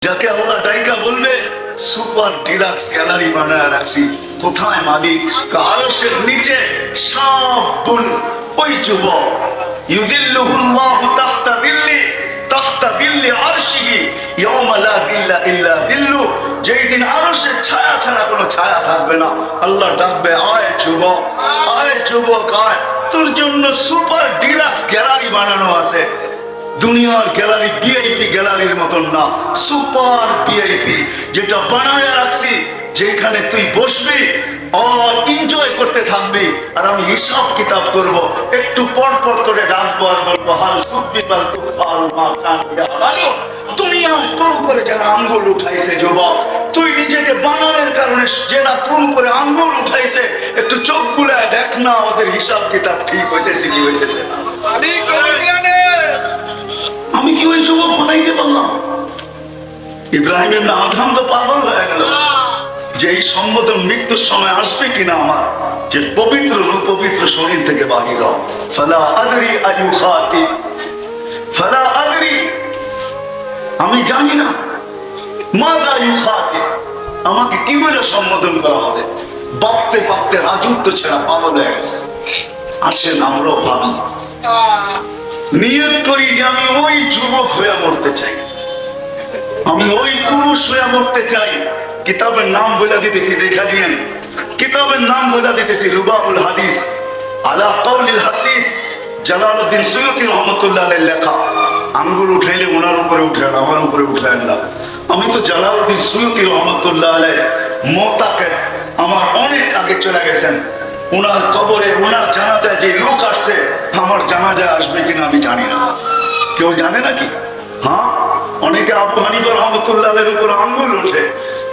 যাকে আল্লাহ ডাইকা বলবে সুপার ডিলাক্স গ্যালারি বানায় রাখছি। কোথায় মালিক? আরশের নিচে সাবুন। ওই যুবক ইউযিল্লুহুল্লাহু তাহতা দিল্লি আরশিহি ইয়াওমা লা দিল্লা ইল্লা দিল্লু। যেই দিন আরশের ছায়া ছাড়া কোনো ছায়া থাকবে না, আল্লাহ ডাকবে, আয় যুবক, আয় যুবক, আয়, তোর জন্য সুপার ডিলাক্স গ্যালারি বানানো আছে। দুনিয়ার গ্যালারি ভিআইপি গ্যালারির মতন না, সুপার ভিআইপি, যেটা বানায় রাখছি, যেখানে তুই বসবি আর এনজয় করতে থাকবি, আর আমি হিসাব কিতাব করব। একটু পর পর করে ডাকবো আর বলবো, হাল সুবিবাল তুফাল মা কান ইয়া। তুমি তোর উপরে যারা আঙ্গুল উঠাইছে যুবক, তুই নিজেকে বানানোর কারণে যারা তোর উপরে আঙ্গুল উঠাইছে, একটু চোখ বুলায় দেখ না, ওদের হিসাব কিতাব ঠিক হইতেছে কি হইতেছে না। আমি কি ওই যুবক বানাইতে পারলাম? ইব্রাহিম ইবনে আদম তো পাগল হয়ে গেল যে এই সম্বোধন মৃত্যুর সময় আসবে কিনা আমার, যে পবিত্র পবিত্র শরীর থেকে বাহির হয়। ফালা আদরি আয়ু খাতিব, ফালা আদরি, আমি জানি না মাযা ইউখাতিব, আমাকে কি বলে সম্বোধন করা হবে। ভাবতে ভাবতে রাজত্ব ছেড়া পাগল হয়ে গেছে। আসেন আমরাও ভাবি, নিয়ত করি যে আমি ওই যুবক হয়ে মরতে চাই, আমি ওই পুরুষ হয়ে মরতে চাই। কিতাবের নাম বলে দিতেছি, দেখা দিয়েন, কিতাবের নাম বলে দিতেছি, রুবাউল হাদিস আলা কাউলিল হাসিস, জালালউদ্দিন সুয়ুতী রহমাতুল্লাহ আলাইহির লেখা। আঙ্গুল উঠাইলে ওনার উপরে উঠেন, আমার উপরে উঠাইন না। আমি তো জালালউদ্দিন সুয়ুতী রহমাতুল্লাহ আলাইহির মোতাকে আমার অনেক আগে চলে গেছেন। ওনার কবরে, ওনার জানাজায় যে লোক আসছে, আমার জানাজায় আসবে কিনা আমি জানি না। কেউ জানে নাকি? হ্যাঁ, অনেকে আবু হানিফা রহমাতুল্লাহ আলাইহির উপর আঙ্গুল ওঠে।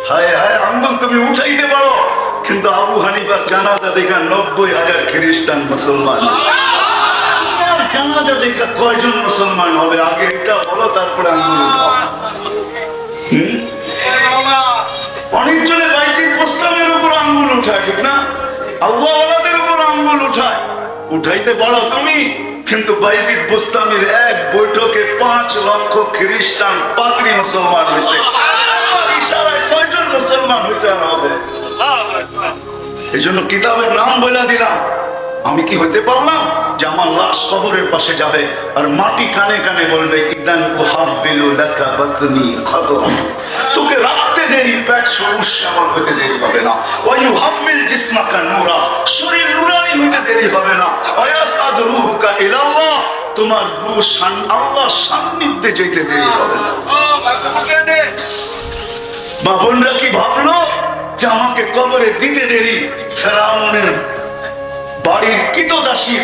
হায় হায়, আঙ্গুল তুমি উঠাইতে পারো, কিন্তু আবু হানিফার জানাজা দেখা 90,000 খ্রিস্টান মুসলমান। জানাজা দেখা কয়জন মুসলমান হবে? আগে এটা বলো, তারপরে আঙ্গুল উঠাও। অনেকজনে বাইজিদ বোস্তামের উপর আঙ্গুল উঠায়, ঠিক না? আল্লাহ ওয়ালাদের উপর আঙ্গুল উঠায়, উঠাইতে পারো তুমি, কিন্তু বাইজিদ বোস্তামির এক বৈঠকে 5 লক্ষ খ্রিস্টান পাদ্রী মুসলমান হয়েছে। ইশারায় কয়জন মুসলমান হয়েছে হবে? এই জন্য কিতাবের নাম বলে দিলাম। আমি কি হইতে পারলাম যে আমার লাশ কবরের পাশে যাবে আর মাটি কানে কানে বলবে, ইদান উহাব্বিলু লাকা বাতনি খাদর, তোকে রাখতে দেরি, পেট সবুজ শ্যামল হইতে দেরি হবে না। ওয়া ইউহাব্বিল জিসমাকা নূরা, শরীর নূরানি হইতে দেরি হবে না। ওয়া ইয়াসআদু রূহুকা ইলাল্লাহ, তোমার রূহ আল্লাহর সান্নিধ্যে যেতে দেরি হবে না। মা বোনরা কি ভাবলো যে আমাকে কবরে দিতে দেরি? ফেরাউনের বাড়ির কৃতদাসী,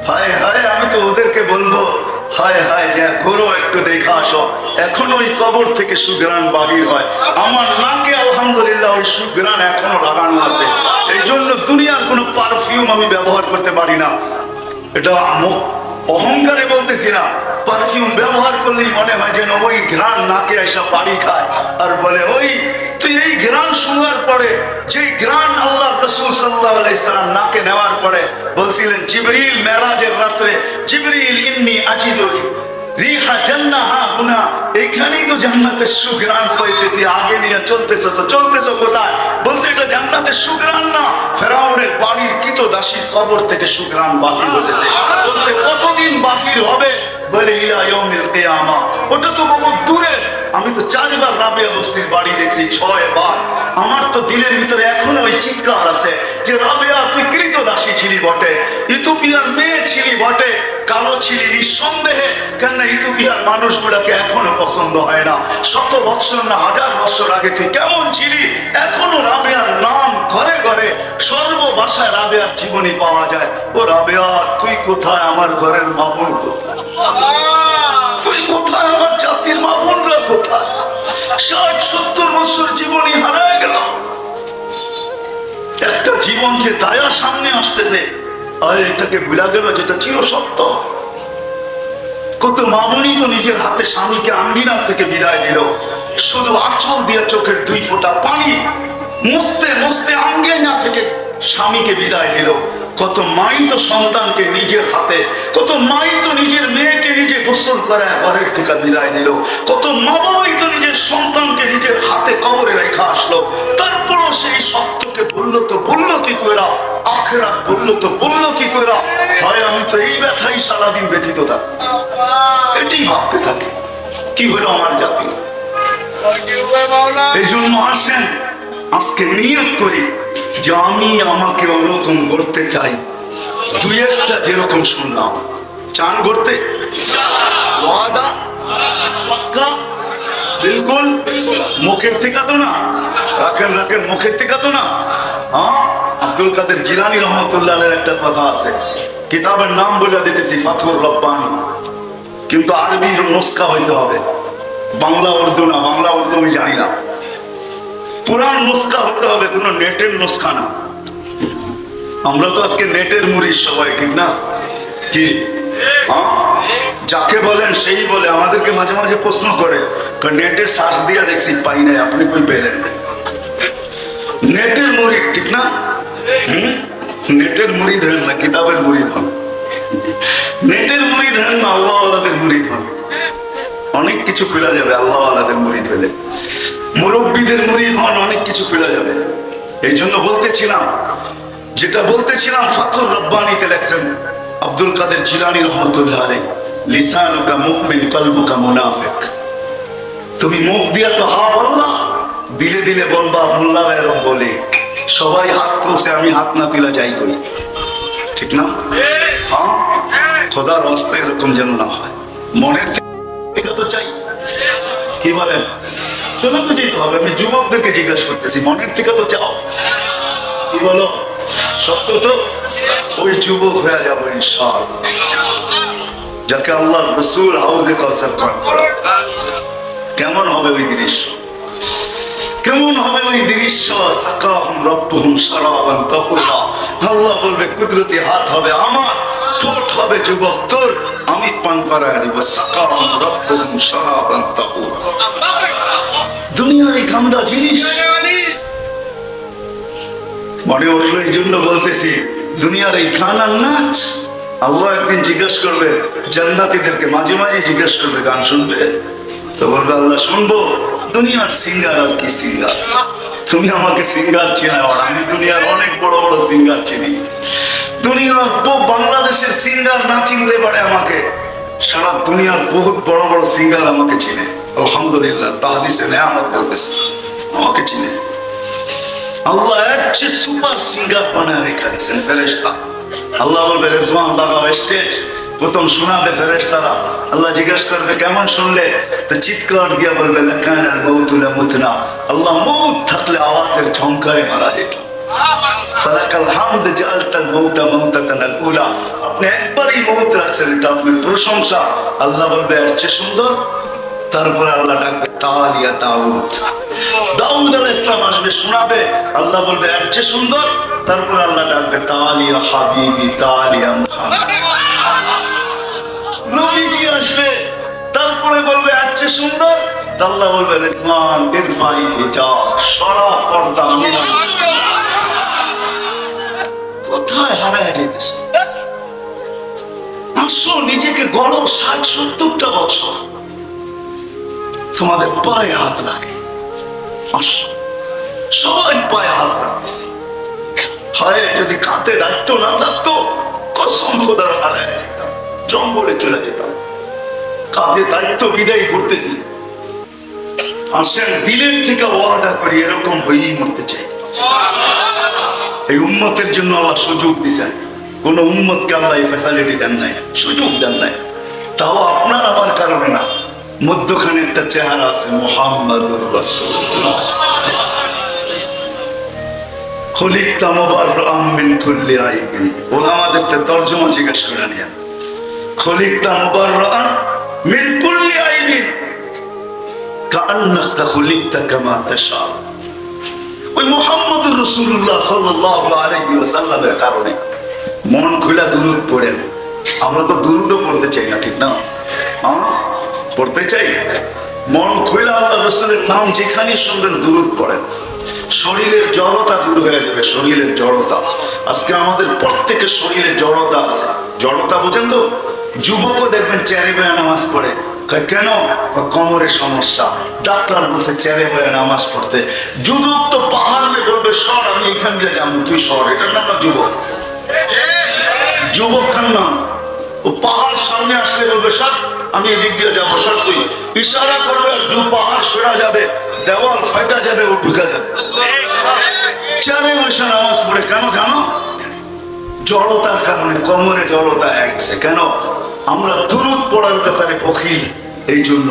হায় হায়, আমি তো ওদেরকে বলবো, হায় হায়, যা করো একটু দেখা আসো। এখন ওই কবর থেকে সুঘ্রাণ বাহির হয়, আমার নাকে আলহামদুলিল্লাহ ওই সুঘ্রাণ এখনো লাগানো আছে। এই জন্য দুনিয়ার কোনো পারফিউম আমি ব্যবহার করতে পারি না। এটা অহংকারে বলতেছি না, পারফিউম ব্যবহার করলেই মনে হয় যেন ওই ঘ্রাণ নাকে এসে বাড়ি খায়, আর বলে ওই তুই এই ঘ্রাণ শোনার পরে, যে ঘ্রাণ আল্লাহ রাসূল সাল্লাল্লাহু আলাইহি সাল্লাম নাকে নেওয়ার পরে বলছিলেন, জিবরিল মেরাজের রাত্রে, জিবরিল ইন্নী আজিদু রিহা জান্নাহ হুনা, এইখানেই তো জান্নাতের সুঘ্রাণ পাইতেছি। আগে নিয়ে চলতেছো তো চলতেছো কোথায়? বলছে এটা জান্নাতের সুঘ্রাণ না, ফেরাউনের বাড়ির কৃতদাসীর কবর থেকে সুঘ্রাণ বাহির হতেছে। বলছে কতদিন বাহির হবে? বলে ইলা ইয়াউমিল কিয়ামা। ওটা তো বহুত দূরে। আমি তো 4 বার রাবিয়া বস্তির বাড়ি দেখছি, 6 বার। আমার তো দিলের ভিতরে এখনো ওই চিৎকার আছে যে রাবিয়া তুই কৃতদাসী ছিলি বটে, ইথিওপিয়ার মেয়ে ছিলি বটে, কালো ছিলি নিঃসন্দেহে, কেন ইথিওপিয়ার মানুষগুলাকে এখনো পছন্দ হয় না। 100 বছর না 1000 বছর আগে তুই কেমন ছিলি? এখনো রাবিয়ার নাম ঘরে ঘরে সর্ববাসায় রাবিয়ার জীবনী পাওয়া যায়। ও রাবিয়া তুই কোথায়? আমার ঘরের মামুন কোথায়? তুই কোথায়? আমার জাতির মামুনরা কোথায়? 60-70 বছর জীবনী হারায় গেল। একটা জীবন যে দায়া সামনে আসতেছে, আর এটাকে ভুলা গেল যেটা চির সত্য। কত মামুনি তো নিজের হাতে স্বামীকে আঙ্গিনার থেকে বিদায় দিল, শুধু আঁচল দিয়ে চোখের 2 ফোঁটা পানি মুছতে মুছতে আঙ্গিনা থেকে স্বামীকে বিদায় দিল। কত মাই তো সন্তানকে নিজের হাতে, কত মাই তো নিজের মেয়েকে নিজে গোসল করে ঘরের থেকে বিদায় দিল, কত মা বাবাই তো নিজের সন্তানকে আসলো, তারপরও সেই সত্যকে বললো তো বললো কি করে, আখিরাত বললো তো বললো কি করে। হয় আমি তো এই ব্যথাই সারাদিন ব্যথিত থাকি, এটি ভাবতে থাকি কি হলো আমার জাতি। এই জন্য আসেন আজকে নিয়ত করি যে আমি আমাকে ওরকম করতে চাই। দুই একটা যেরকম শুনলাম, চান করতে ওয়াদা পাক্কা বিলকুল, মুখের থেকে তো না, রাখেন রাখেন মুখের থেকে তো না। হ্যাঁ, আব্দুল কাদের জিলানী রহমতুল্লাহ একটা কথা আছে, কিতাবের নাম বলে দিতেছি ফাথুর রব্বানী, কিন্তু আরবির নুসখা হইতে হবে, বাংলা উর্দু না। বাংলা উর্দু আমি জানি না, পুরান নুসখা হতে হবে, কোনো নেটের নুসখা না। আমরা তো আজকে নেটের মুড়ির সবাই, ঠিক না? কি যাকে বলেন সেই বলে, আমাদেরকে মাঝে মাঝে প্রশ্ন করে, নেটে সার্চ দিয়ে দেখছি পাই নাই, আপনি কই পেলেন? নেটের মুড়ি, ঠিক না? নেটের মুড়ি ধরেন না, কিতাবের মুড়ি ধরেন। নেটের মুড়ি ধরেন না, আল্লাহ আল্লাহদের মুড়ি ধরেন। অনেক কিছু ফেলা যাবে আল্লাহ আল্লাহদের মুড়ি ধরে, মুরব্বীদের মুড়ি ধরেন, অনেক কিছু ফেলা যাবে। এই জন্য বলতেছিলাম, যেটা বলতেছিলাম ফাথুর রব্বানীতে লেখছেন আব্দুল কাদের জিলানী রহমতুল্লাহ আলাইহি, লিসানুকা মুমিন কলবুকা মুনাফিক। তুমি মুখ দিয়া তো হা বললা, দিলে দিলে বলবা মোল্লারা এরকম বলে, সবাই হাত তুলছে আমি হাত না তুলা যাই কই, ঠিক না? হ্যাঁ, খোদার রাস্তায় এরকম যেন না হয়। মনের থেকে তো চাই, কি বলেন? চলো তো যেতে হবে। আমি যুবকদেরকে জিজ্ঞাসা করতেছি, মনের থেকে তো চাও, কি বলো? সত্য তো? ওই যুবক হয়ে যাবো ইনশাআল্লাহ, যাকে আল্লাহ রাসূল হাউজে কাউসার পান করা। কেমন হবে ওই দৃশ্য? কেমন হবে ওই দৃশ্য? সাকাহুম রাব্বুহুম শারাবান তাহুরা। আল্লাহ বলবে, কুদরতি হাত হবে আমার, ঠোঁট হবে যুবক তোর, আমি পান করায় দেব। সাকাহুম রাব্বুহুম শারাবান তাহুরা। দুনিয়ার এই গান্দা জিনিস মনে উঠলো, এই জন্য বলতেছি, দুনিয়ার এই গান আর নাচ। আল্লাহ একদিন জিজ্ঞেস করবে জান্নাতীদেরকে, মাঝে মাঝে জিজ্ঞেস করবে গান শুনবে? তো বলবে আল্লাহ শুনবো। দুনিয়ার সিঙ্গার আর কি সিঙ্গার, তুমি আমাকে সিঙ্গার চেনাও, আমি দুনিয়ার অনেক বড় বড় সিঙ্গার চিনি। দুনিয়ার বাংলাদেশের সিঙ্গার না চিনতে পারে আমাকে, সারা দুনিয়ার বহুত বড় বড় সিঙ্গার আমাকে চিনে। আলহামদুলিল্লাহ, তাহাদিসে নেয়ামত বলতেছে, আমাকে চিনে। আল্লাহ এর চেয়ে সুপার সিঙ্গার বানায় রেখা দিয়েছেন ফেরেশতা। আল্লাহ বলবে রেজওয়ান লাগাও স্টেজ, প্রথম শোনাবে ফেরেশতারা। আল্লাহ জিজ্ঞাসা করবে কেমন শুনলে? তো চিৎকার দিয়ে বলবে লাকানাল মাউতু লামুতনা। আল্লাহ মউত থাকলে আওয়াজের ঝংকারে মারা যেত। ফালাকাল হামদ জাআলতাল মাউতা মাউতাতাল উলা। আপনি একবারই মউত রাখছেন, এটা আপনার প্রশংসা। আল্লাহ বলবে এর চেয়ে সুন্দর। তারপরে আল্লাহ ডাকবে তালিয়া দাউদ। দাউদ আলাইহিস সালাম আসবে শোনাবে, আল্লাহ বলবে এর চেয়ে সুন্দর। তারপরে আল্লাহ ডাকবে তালিয়া হাবিবি তালিয়া মুহাম্মদ। নবীজি আসবে, তারপরে বলবে এর চেয়ে সুন্দর। আল্লাহ বলবে রিজওয়ান ইরফাই হিজাব, সরা পর্দা। কোথায় হারায় যেতেছে? আসো নিজেকে গড়ো, 60-70টা বছর তোমাদের পায়ে হাত রাখে। আসো, সবাই পায়ে হাত রাখতেছে। হায় যদি কাঁধে দায়িত্ব না থাকতো, কসম খোদার হারায় যেতাম, জঙ্গলে চলে যেতাম। কাজে দায়িত্ব বিদায় করতেছি। আসেন দিলের থেকে ওয়াদা করি, এরকম হয়েই মরতে চাই। এই উম্মতের জন্য আল্লাহ সুযোগ দিচ্ছেন। কোন উম্মতকে আল্লাহ এই ফ্যাসিলিটি দেন নাই, সুযোগ দেন নাই। তাও আপনার আমার কারণে না, মধ্যখানে একটা চেহারা আছে, মুহাম্মাদুর রাসূলুল্লাহ। খলিকতা মুবাররাআম মিন কুল্লি আইবিন। ওলামাদেরকে তরজমা জিজ্ঞেস করে নিয়ে, খলিকতা মুবাররাআম মিন কুল্লি আইবিন কাআন্নাকা খুলিকতা কামা তাশা। ওই মুহাম্মাদুর রাসূলুল্লাহ সাল্লাল্লাহু আলাইহি ওয়াসাল্লামের কারণে মন খুলে দুরূদ পড়েন। আমরা তো দুরূদও পড়তে চাই না, ঠিক না? পড়তে চাই, মন খুলে আল্লাহ রাসূলের নাম যেখানে শুনবেন দুরূদ পড়েন। শরীরের জড়তা দূর হয়ে যাবে, শরীরের জড়তা। আজকে আমাদের প্রত্যেকের শরীরে জড়তা আছে। জড়তা বোঝেন তো? যুবকও দেখবেন চেয়ারে বসে নামাজ পড়ে, কেন? কোমরে সমস্যা। ডাক্তার বলছে চেয়ারে বলে নামাজ পড়তে। যুবক তো পাহাড়ে বলবে সর, আমি এখান দিয়ে যাবো, তুই সর। এটার নাম না যুবক। যুবক খান না, ও পাহাড় সামনে আসলে বলবে সর, আমি এদিক দিয়ে যাবো, সর তুই। ইশারা করবে আর পাহাড় সরা যাবে, দেওয়াল ফাটা যাবে, ও ঢুকে যাবে। চেয়ারে বসে নামাজ পড়ে কেন জানো? জড়তার কারণে, কোমরে জড়তা আসছে। কেন? আমরা দুরূদ পড়ার ব্যাপারে বখিল, এই জন্য।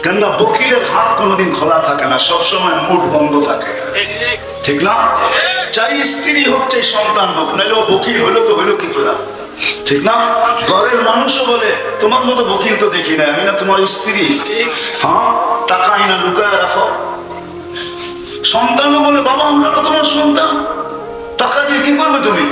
কেননা বখিলের হাত কোনোদিন খোলা থাকে না, সবসময় মুখ বন্ধ থাকে, ঠিক না? চাই স্ত্রী হোক, চাই সন্তান হোক, নাহলে ও বখিল হইলো তো হইলো কি করে, ঠিক না? ঘরের মানুষও বলে তোমার মতো বখিল তো দেখি না, আমি না তোমার স্ত্রী। হ্যাঁ, টাকা আইনা লুকায় রাখো। সন্তানও বলে বাবা আমরা তো তোমার সন্তান, টাকা দিয়ে কি করবে তুমি?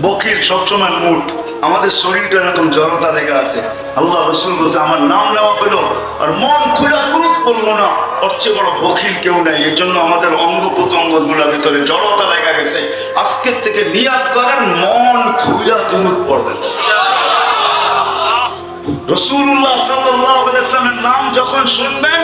বকিল সবসময় মুঠ। আমাদের শরীরটা এরকম জড়তা লেগে আছে। আল্লাহ রাসূল বলছে আমার নাম নেওয়া হলো আর মন খুলে দুরূদ পড়লো না, ওর চেয়ে বড় বকিল কেউ নাই। এই জন্য আমাদের অঙ্গ প্রত্যঙ্গ গুলোর ভিতরে জড়তা লেগে গেছে। আজকের থেকে নিয়াত করেন মন খুলে দুরূদ পড়বেন। রাসূলুল্লাহ সাল্লাল্লাহু আলাইহি ওয়াসাল্লামের নাম যখন শুনবেন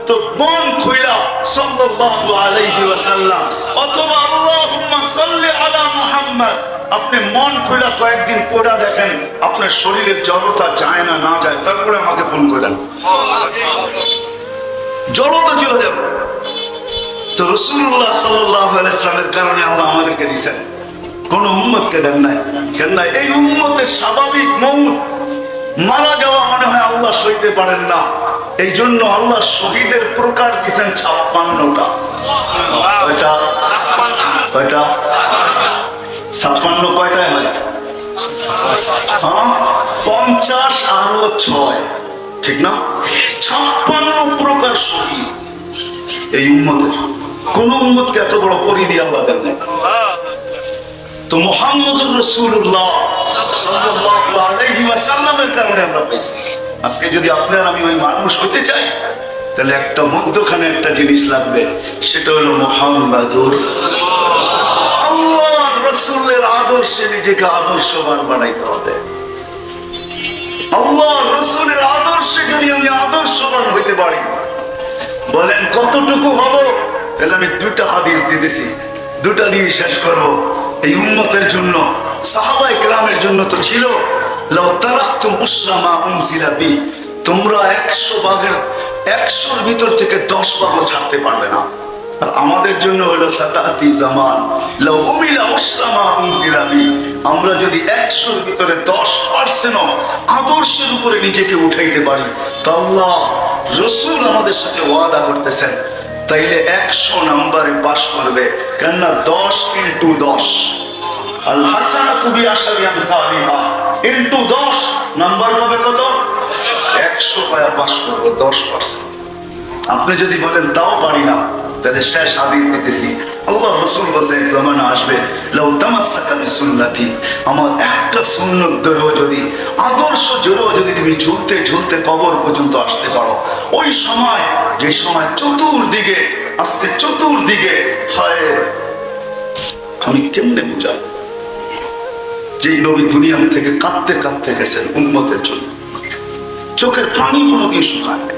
তো মন খুইলা সাল্লাল্লাহু আলাইহি ওয়াসাল্লাম অথবা আল্লাহুম্মা সাল্লি আলা মুহাম্মদ, আপনি মন খুইলা কয়েকদিন পড়া দেখেন আপনার শরীরের জড়তা যায় না, না যায়, তারপরে আমাকে ফোন করেন, জড়তা চলে যাবে। তো রাসূলুল্লাহ সাল্লাল্লাহু আলাইহি ওয়াসাল্লামের কারণে আল্লাহ আমাদেরকে দিয়েছেন, কোন উম্মতকে দেন নাই। কেন? এই উম্মতের স্বাভাবিক মউত, মারা যাওয়া মনে হয় আল্লাহ সইতে পারেন না। এই জন্য আল্লাহ শহীদের প্রকার দিচ্ছেন 56টা। কয়টা? 56 কয়টায় হয়? 50 আরো 6, ঠিক না? 56 প্রকার শহীদ এই উম্মতের। কোন উম্মতকে এত বড় পরিধি আল্লাহ দেন নাই। তো মুহাম্মদুর রাসূলুল্লাহ সাল্লাল্লাহু আলাইহি ওয়াসাল্লামের কারণে আমরা পাইছি। আজকে যদি আপনি আর আমি ওই মানুষ হতে চাই তাহলে একটা মধ্যখানে একটা জিনিস লাগবে, সেটা হলো মুহাম্মাদুর আল্লাহর রাসূলের আদর্শে নিজেকে আদর্শবান বানাইতে হবে। আল্লাহর রাসূলের আদর্শে যদি আমি আদর্শবান হইতে পারি, বলেন কতটুকু হব? তাহলে আমি দুটা হাদিস দিতেছি, দুটা দিয়ে শেষ করবো। এই উম্মতের জন্য, সাহাবায়ে কেরামের জন্য তো ছিল লাউ তারাকতুম উসরা মা উনজিলা বি, তোমরা 100 ভাগের 100-র ভিতর থেকে 10 ভাগও ছাড়তে পারবে না। আর আমাদের জন্য হলো সাতাতি জামান লাউ উমিলা উসরা মা উনজিলা বি, আমরা যদি 100-র ভিতরে 10% আদর্শের উপরে নিজেকে উঠাইতে পারি তো আল্লাহ রাসূল আমাদের সাথে ওয়াদা করতেছেন তাইলে 100 নম্বরে পাস করবে। কেননা 10 × 10, আল হাসানাতু বিআশরি আমসালিহা, ইনটু 10 নাম্বার পাবে কত? 100 পায়া পাস করবে 10%। আপনি যদি বলেন তাও পারি না, তাহলে শেষ হাদিস দিতেছি। আল্লাহ রাসূল বলেছে এক জামানা আসবে লাউ তামাসসাকা বিসুন্নতি, আমার একটা সুন্নাত ধরেও যদি, আদর্শ ধরেও যদি তুমি ঝুলতে ঝুলতে কবর পর্যন্ত আসতে পারো, ওই সময় যে সময় চতুর্দিকে, আজকে চতুর্দিকে হায়, আমি কেমনে বুঝাই যে নবী দুনিয়া থেকে কাঁদতে কাঁদতে গেছেন উম্মতের জন্য, চোখের পানি কোনোদিন শুকায় না,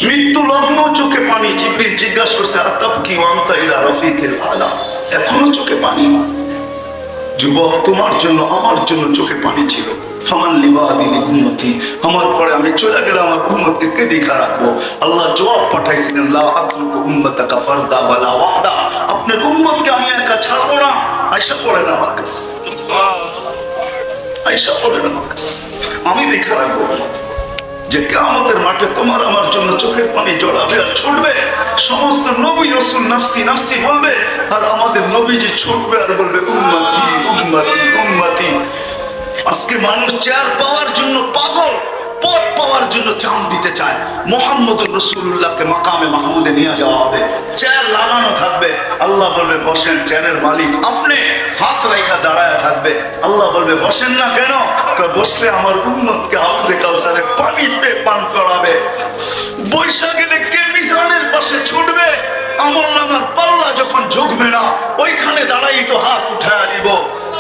মৃত্যু লগ্ন চোখে পানি। জিবরিল জিজ্ঞাসা করছে আতাবকি ওয়া আনতা ইলা রাফিকিল আলা, এখনো চোখে পানি? যুবক তোমার জন্য আমার জন্য চোখে পানি ছিল। ফামান লিবাদি উম্মতি, আমার পরে আমি চলে গেলে আমার উম্মতকে কে দেখা রাখবো? আল্লাহ জবাব পাঠাইছিলেন লা আতরুকু উম্মাতাকা ফারদা ওয়ালা ওয়াহদা, আপনার উম্মতকে আমি একা ছাড়বো না। আয়েশা পড়েন আমার কাছে, আয়েশা পড়েন আমার কাছে, আমি দেখা রাখবো যে কিয়ামতের মাঠে তোমার আমার জন্য চোখের পানি জড়াবে আর ছুটবে। সমস্ত নবী রাসূল নাফসি নাফসি বলবে, আর আমাদের নবীজি ছুটবে আর বলবে উম্মতি উম্মতি উম্মতি। আজকে মানুষ চেয়ার পাওয়ার জন্য পাগল, পদ পাওয়ার জন্য জান দিতে চায়। মুহাম্মদুর রাসূলুল্লাহকে মাকামে মাহমুদে নিয়ে যাওয়া হবে, চেয়ার লাগানো থাকবে, আল্লাহ বলবে বসেন, চেয়ারের মালিক আপনি, হাত রেখা দাঁড়ায় থাকবে। আল্লাহ বলবে বসেন না কেন? বসলে আমার উম্মতকে হাউজে কাউসারে পানি পান করাবে। বৈশা গেলে কে মিজানের পাশে ছুটবে? আমল নামার পাল্লা যখন ঝুঁকবে না, ওইখানে দাঁড়াই তো হাত উঠায় দিব।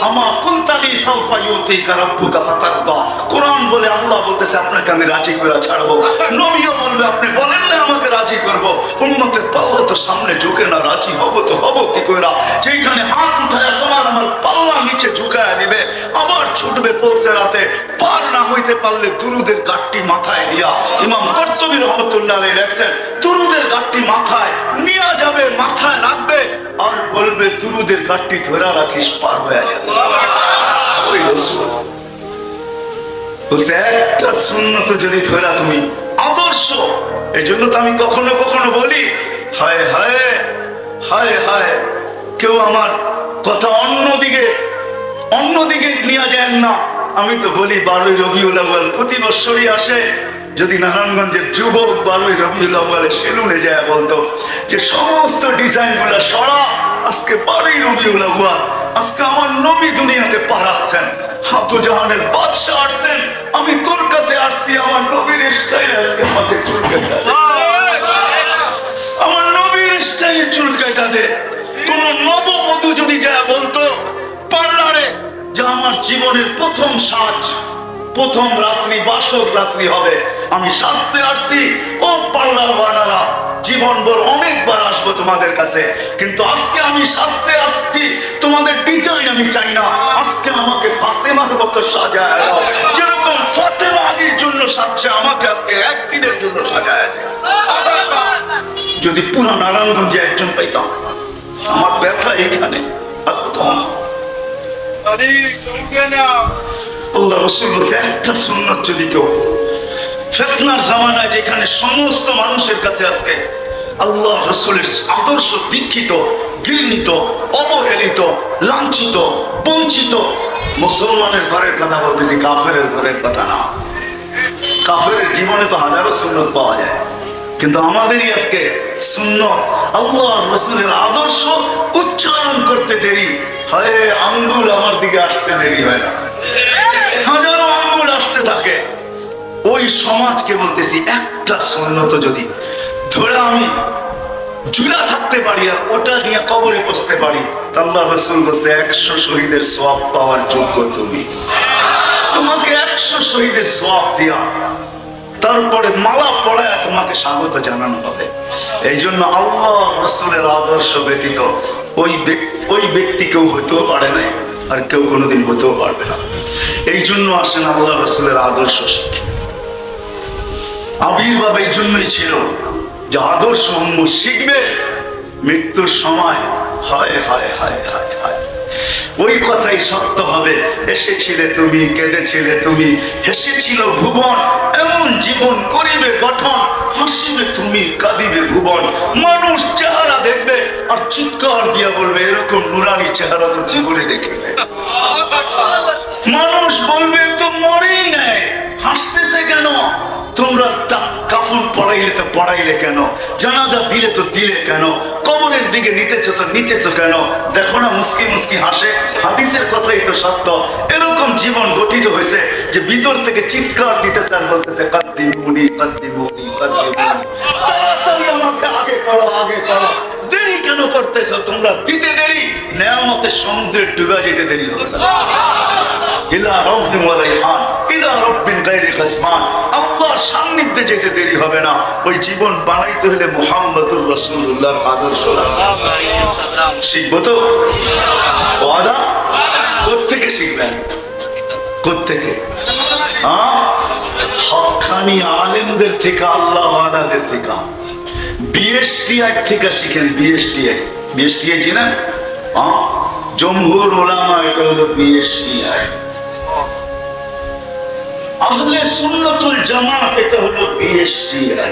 আমা কুনতানি সাওফা ইউতিকা রাব্বুকা ফাতারদা। কোরআন বলে, আল্লাহ বলতেছে আপনাকে আমি রাজি করে ছাড়বো। নবীও বলবে আপনি বলেন না আমাকে রাজি করব। উম্মতের পাল্লা তো সামনে ঝুঁকে না, রাজি হব তো হব কি কইরা? যেখানে হাত উঠায় তোমার আমার পাল্লা নিচে ঝুঁকায় দিবে, আবার ছুটবে পৌঁছে রাতে। পার না হইতে পারলে দুরুদের গাঁটটি মাথায় দিয়া, ইমাম কর্তুবী রহমতুল্লাহ আলাইহি লেখছেন, দুরুদের গাঁটটি মাথায় নিয়ে যাবে, মাথায় রাখবে আর বলবে দুরুদের গাঁটটি ধরে রাখিস, পার হয়ে যাবে। ওই রাসূল বলছে একটা সুন্নত যদি ধরা তুমি আদর্শ। এই জন্য তো আমি কখনো কখনো বলি, হায় হায় হায় হায়, কেউ আমার কথা অন্যদিকে নিয়ে যায় না। আমি তো বলি 12ই রবিউল আউয়াল প্রতি বছরই আসে। যদি নারায়ণগঞ্জের যুবক 12ই রবিউল আউয়ালে সেলুনে যায় বলতো যে সমস্ত ডিজাইন গুলা সরা, আজকে 12ই রবিউল আউয়াল, আজকে আমার নবী দুনিয়াতে পা রাখছেন, হাতু জাহানের বাদশা আসছেন, আমি তোর কাছে আসছি আমার নবীর স্টাইলে আজকে আমাকে চুল কাটা দে, আমার নবীর স্টাইলে চুল কাটা দে। কোন নববধূ যদি যায় বলতো পার্লারে যে আমার জীবনের প্রথম সাজ, প্রথম রাত্রি বাসর রাত্রি হবে, আমি সাজতে আসছি, ও পার্লার বানারা জীবনভর অনেকবার আসবো তোমাদের কাছে, কিন্তু আজকে আমি সাজতে আসছি, তোমাদের ডিজাইন আমি চাই না, আজকে আমাকে ফাতেমার মতো সাজায় দাও। যেরকম ফাতেমা আলীর জন্য সাজছে, আমাকে আজকে একদিনের জন্য সাজায় দাও। যদি পুরো নারায়ণগঞ্জে একজন পাইতাম, আমার ব্যথা এখানে। আল্লাহ রাসূল বলেছে একটা সুন্নাত যদি কেউ, ফিতনার জামানায় যেখানে সমস্ত মানুষের কাছে আজকে আল্লাহ রাসূলের আদর্শ দীক্ষিত, ঘৃণিত, অবহেলিত, লাঞ্ছিত, বঞ্চিত, মুসলমানের ঘরের কথা বলতেছি, কাফেরের ঘরের কথা না। কাফেরের জীবনে তো হাজারো সুন্নত পাওয়া যায়, কিন্তু আমাদেরই আজকে সুন্নত, আল্লাহ রাসূলের আদর্শ উচ্চারণ করতে দেরি হয়, আঙ্গুল আমার দিকে আসতে দেরি হয় না, হাজারো আঙ্গুল আসতে থাকে। ওই সমাজকে বলতেছি একটা সুন্নত যদি ধরে আমি জুড়া থাকতে পারি আর ওটা নিয়ে কবরে বসতে পারি, আল্লাহ রাসূল বলছে 100 শহীদের সওয়াব পাওয়ার যোগ্য তুমি। তোমাকে 100 শহীদের সওয়াব দিয়া তারপরে মালা পড়ায় তোমাকে স্বাগত জানানো হবে। এই জন্য আল্লাহ রাসূলের আদর্শ ব্যতীত ওই ব্যক্তি কেউ হতেও পারে না, আর কেউ কোনোদিন হতেও পারবে না। এই জন্য আসেন আল্লাহ রাসূলের আদর্শ শিখে। আবির্ভাব এই জন্যই ছিল যে আদর্শ শিখবে, মৃত্যুর সময় হায় হায় হায় হায় হায়, ওই কথাই সত্য হবে। এসেছিলে তুমি, কেঁদেছিলে তুমি, হেসেছিল ভুবন, এমন জীবন করিবে গঠন, হাসিবে তুমি, কাঁদিবে ভুবন। মানুষ চেহারা দেখবে আর চিৎকার দিয়া বলবে এরকম নুরানি চেহারা তো জীবনে দেখিবে। মানুষ বলবে তো মরেই নাই, হাসতেছে কেন? তোমরা কাফন পড়াইলে তো পড়াইলে কেন? জানাজা দিলে তো দিলে কেন? কবরের দিকে নিতেছো তো নিতেছো কেন? দেখো না মুস্কি মুস্কি হাসে, হাদিসের কথাই তো সত্য। এরকম জীবন গঠিত হয়েছে যে ভিতর থেকে চিৎকার দিতেছে আর বলতেছে কাদ্দিমুনি কাদ্দিমুনি কাদ্দিমুনি, তাড়াতাড়ি আমাকে আগে করো আগে করো। দেরি কেন করতেছো তোমরা? দিতে দেরি, নেয়ামতের সমুদ্রে ডুবে যেতে দেরি হবে না। ইলা রাব্বিন ওয়া রাইহান ইলা রাব্বিন গায়রি গাসমান, আল্লাহর সান্নিধ্যে যেতে দেরি হবে না। ওই জীবন বানাইতে হলে মুহাম্মদুর রাসূলুল্লাহর আদর্শ শিখবো তো। ওয়াদা কোত্থেকে শিখবেন? কোত্থেকে? হক্কানি আলেমদের থেকে, আল্লাহ ওয়ালাদের থেকে, বিএসটিআই থেকে শিখেন। বিএসটিআই চিনেন? জমহুর উলামা, এটা হলো বিএসটিআই। আহলে সুন্নাতুল জামাত, এটা হলো বিএসটিআই।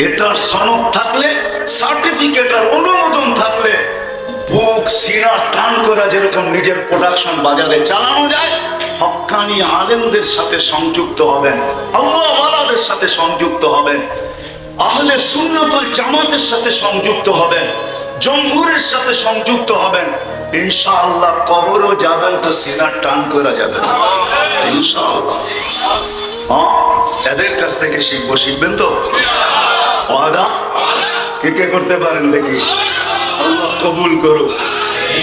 এটার সনদ থাকলে, সার্টিফিকেট আর অনুমোদন থাকলে বুক সিনা টান করা যেরকম নিজের প্রোডাকশন বাজারে চালানো যায়, হক্কানি আলেমদের সাথে সংযুক্ত হবেন, আল্লাহ ওয়ালাদের সাথে সংযুক্ত হবেন, আহলে সুন্নাতুল জামাতের সাথে সংযুক্ত হবেন, জমহুরের সাথে সংযুক্ত হবেন, ইনশাআল্লাহ কবরও যাবেন তো সিনা টান করা যাবে না, ইনশাআল্লাহ। এদের কাছ থেকে শিখবেন তো? ওয়াদা কে কে করতে পারেন দেখি? আল্লাহ কবুল করুক।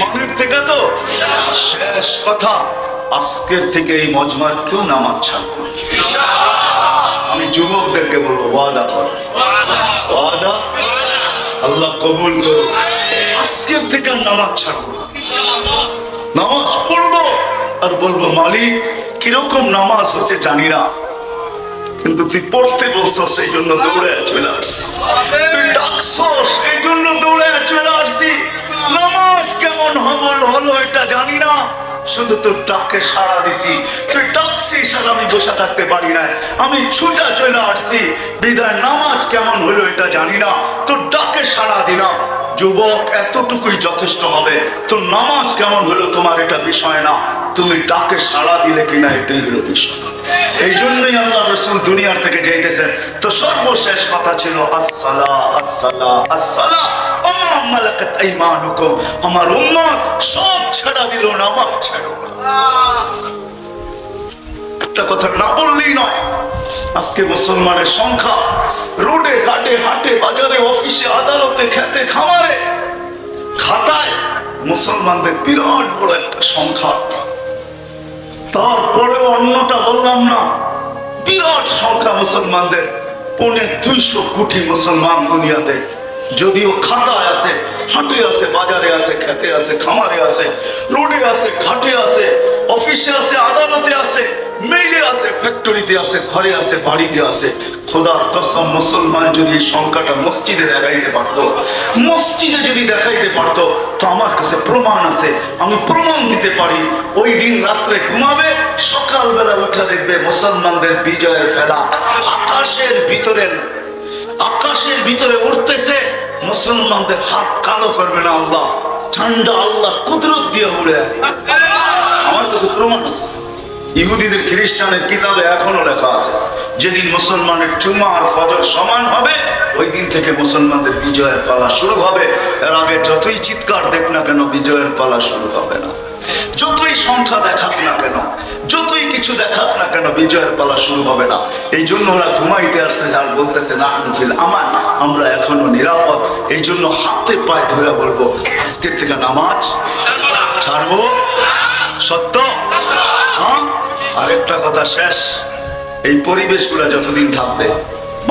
মনের থেকে তো শেষ কথা, আজকের থেকে এই মজমার কেউ নামাজ ছাড়বো না। আমি যুবকদেরকে বলবো, ওয়াদা কর, ওয়াদা, আল্লাহ কবুল করো, আজকের থেকে নামাজ ছাড়বো না। নামাজ পড়বো আর বলবো, মালিক কিরকম নামাজ হচ্ছে জানি না, কিন্তু তুই পড়তে বলছো সেই জন্য দৌড়ে চলে আসছি, তুই ডাকছো সেই জন্য দৌড়ে চলে আসছি। নামাজ কেমন হলো এটা জানি না, শুধু তোর ডাকে সাড়া দিছি, তুই ডাকছিস আর আমি বসে থাকতে পারি না, আমি ছুটা চলে আসছি। বিদায় নামাজ কেমন হলো এটা জানি না, তোর ডাকে সাড়া দিলাম। যুবক, এতটুকুই যথেষ্ট হবে। তোর নামাজ কেমন হলো তোমার এটা বিষয় না, তুমি ডাকে সাড়া দিলে কিনা এটাই হলো বিষয়। এই জন্যই আল্লাহ রাসূল দুনিয়ার থেকে যাইতেছেন, তো সর্বশেষ কথা ছিল আসসালা আসসালা আসসালা ওয়া মালাকাত আইমানুকুম। আমার উম্মত সব ছেড়ে দিল, নামাজ ছাড়ো না। একটা কথা না বললেই নয়, আজকে মুসলমানের সংখ্যা রোডে ঘাটে হাটে বাজারে অফিসে আদালতে খেতে খামারে খাতায় মুসলমানদের বিরাট বড় একটা সংখ্যা। তারপরে অন্যটা বললাম না, বিরাট সংখ্যা মুসলমানদের, 250 কোটি মুসলমান দুনিয়াতে। যদিও খাতায় আছে, হাটে আছে, বাজারে আছে, খেতে আছে, খামারে আছে, রোডে আছে, ঘাটে আছে, অফিসে আছে, আদালতে আছে, মেইলে আছে, ফ্যাক্টরিতে আছে, ঘরে আছে, বাড়িতে আছে। খোদার কসম, মুসলমান যদি এই সংখ্যাটা মসজিদে দেখাইতে পারতো, মসজিদে যদি দেখাইতে পারতো, তো আমার কাছে প্রমাণ আছে, আমি প্রমাণ দিতে পারি। ওই দিন রাত্রে ঘুমাবে, সকালবেলা উঠে দেখবে মুসলমানদের বিজয়ের ফেলা আকাশের ভিতরে উঠতেছে। মুসলমানদের হাত কালো করবে না আল্লাহ, ঠান্ডা আল্লাহ কুদরত দিয়ে উড়ে। আমার কাছে প্রমাণ আছে। ইহুদিদের খ্রিস্টানের কিতাবে এখনো লেখা আছে, যেদিন মুসলমানের জুমা আর ফজর সমান হবে, ওই দিন থেকে মুসলমানদের বিজয়ের পালা শুরু হবে। এর আগে যতই চিৎকার দেখ না কেন, বিজয়ের পালা শুরু হবে না। যতই সংখ্যা দেখাক না কেন, যতই কিছু দেখাক না কেন, বিজয়ের পালা শুরু হবে না। এই জন্য ওরা ঘুমাইতে আসছে, আর বলতেছে না ফিল আমান, আমরা এখনো নিরাপদ। এই জন্য হাতে পায়ে ধরে বলবো, আজকের থেকে নামাজ ছাড়বো। সত্য? হ্যাঁ। আরেকটা কথা শেষ, এই পরিবেশগুলো যতদিন থাকবে,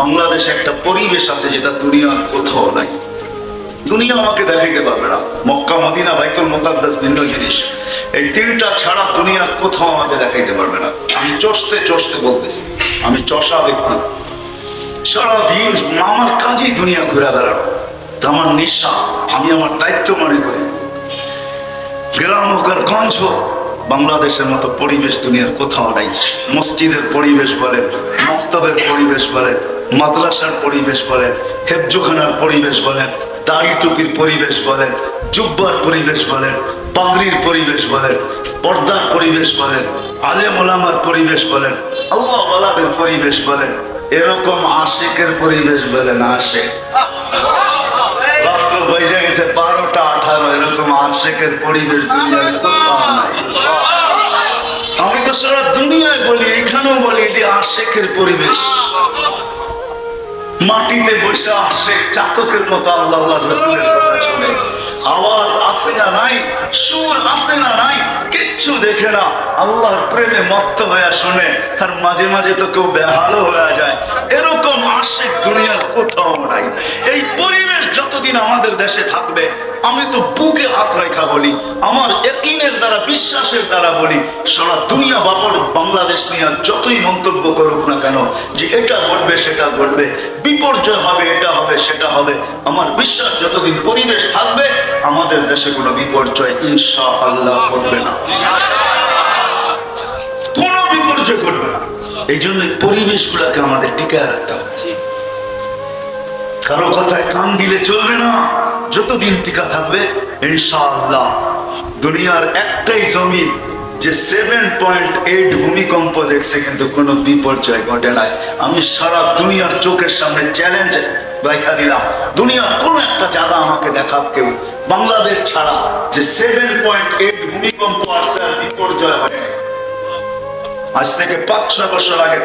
বাংলাদেশে একটা পরিবেশ আছে যেটা দুনিয়ার কোথাও নাই। দুনিয়া আমাকে দেখাইতে পারবে না। মক্কা, মদিনা, বাইতুল মুকাদ্দাস ভিন্ন জিনিস। এই তিনটা ছাড়া দুনিয়ার কোথাও আমাকে দেখাইতে পারবে না। আমি চষতে বলতেছি, আমি চষা ব্যক্তি। সারাদিন আমার কাজই দুনিয়া ঘুরে বেড়ানো, আমার নেশা। আমি আমার দায়িত্ব মনে করি। গ্রাম হোক আর গঞ্জ হোক, বাংলাদেশের মতো পরিবেশ দুনিয়ার কোথাও নাই। মসজিদের পরিবেশ বলেন, মক্তবের পরিবেশ বলেন, মাদ্রাসার পরিবেশ বলেন, হেফজোখানার পরিবেশ বলেন, দাড়ি টুপির পরিবেশ বলেন, জুব্বার পরিবেশ বলেন, পাগড়ির পরিবেশ বলেন, পর্দার পরিবেশ বলেন, আলেম ওলামার পরিবেশ বলেন, আল্লাহ ওয়ালাদের পরিবেশ বলেন, এরকম আশিকের পরিবেশ বলেন। আশিক রাত্র বইজে গেছে 12টা 18, এরকম আশিকের পরিবেশ দুনিয়ার কোথাও নাই। আমি তো সারা দুনিয়ায় বলি, এখানেও বলি, এটি আশিকের পরিবেশ। মাটিতে বসে আশিক চাতকের মতো আল্লাহ আল্লাহ রাসূলের কথা শুনে, আওয়াজ আসে না নাই, সুর আসে না নাই, কিচ্ছু দেখে না, আল্লাহর প্রেমে মত্ত হয়ে শুনে, আর মাঝে মাঝে তো কেউ বেহালও হয়ে যায়। এরকম আশিক দুনিয়ার কোথাও নাই। এই পরিবেশ যতদিন আমাদের দেশে থাকবে, আমি তো বুকে হাত রেখা বলি, আমার ইয়াকিনের দ্বারা, বিশ্বাসের দ্বারা বলি, সারা দুনিয়া বাংলাদেশ নিয়ে যতই মন্তব্য করুক না কেন, যে এটা ঘটবে সেটা ঘটবে, বিপর্যয় হবে, এটা হবে সেটা হবে, আমার বিশ্বাস যতদিন পরিবেশ থাকবে, আমাদের দেশে কোনো বিপর্যয় ইনশাআল্লাহ ঘটবে না, কোনো বিপর্যয় ঘটবে না। এই জন্য পরিবেশগুলোকে আমাদের টিকায় রাখতে হবে। কারো কথায় কান দিলে চলবে না। যতদিন টিকা থাকবে ইনশাআল্লাহ। দুনিয়ার একটাই জমি যে 7.8 ভূমিকম্প দেখছে, কিন্তু কোনো বিপর্যয় ঘটে নাই। আমি সারা দুনিয়ার চোখের সামনে চ্যালেঞ্জ দেখা দিলাম, দুনিয়ার কোন একটা জায়গা আমাকে দেখাক কেউ, বাংলাদেশ ছাড়া, যে 7.8 ভূমিকম্প আসছে আর বিপর্যয় হয়। আজ থেকে 5-6 বছর আগে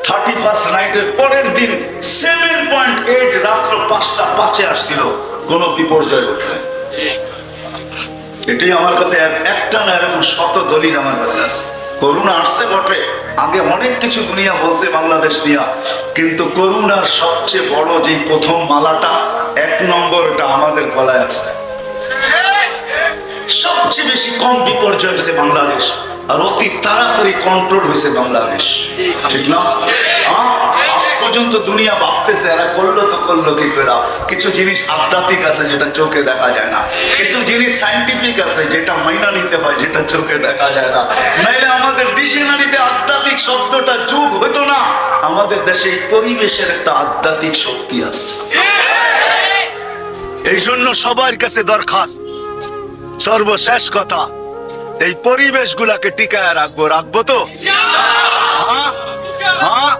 31st নাইটের পরের দিন 7.8 রাত্র 5টা 5-এ আসছিল, কোন বিপর্যয় ঘটে। এটাই আমার কাছে একটা না এরকম শত দলিল আমার কাছে আছে। করোনা আসছে বটে, আগে অনেক কিছু দুনিয়া বলছে বাংলাদেশ নিয়ে, কিন্তু করোনার সবচেয়ে বড় যে প্রথম মালাটা 1 নম্বর, এটা আমাদের গলায় আছে। সবচেয়ে বেশি কম বিপর্যয় হয়েছে বাংলাদেশ, আর অতি তাড়াতাড়ি কন্ট্রোল হয়েছে বাংলাদেশ, ঠিক না? আজ পর্যন্ত দুনিয়া ভাবতেছে এরা করলো কি করে। কিছু জিনিস আধ্যাত্মিক আছে যেটা চোখে দেখা যায় না, কিছু জিনিস সাইন্টিফিক আছে যেটা মাইনা নিতে হয়, যেটা চোখে দেখা যায় না। নাইলে আমাদের ডিকশনারিতে আধ্যাত্মিক শব্দটা যুগ হইতো না। আমাদের দেশে পরিবেশের একটা আধ্যাত্মিক শক্তি আছে। এই জন্য সবার কাছে দরখাস্ত, সর্বশেষ কথা, এই পরিবেশ গুলাকে টিকায় রাখবো তো? হ্যাঁ,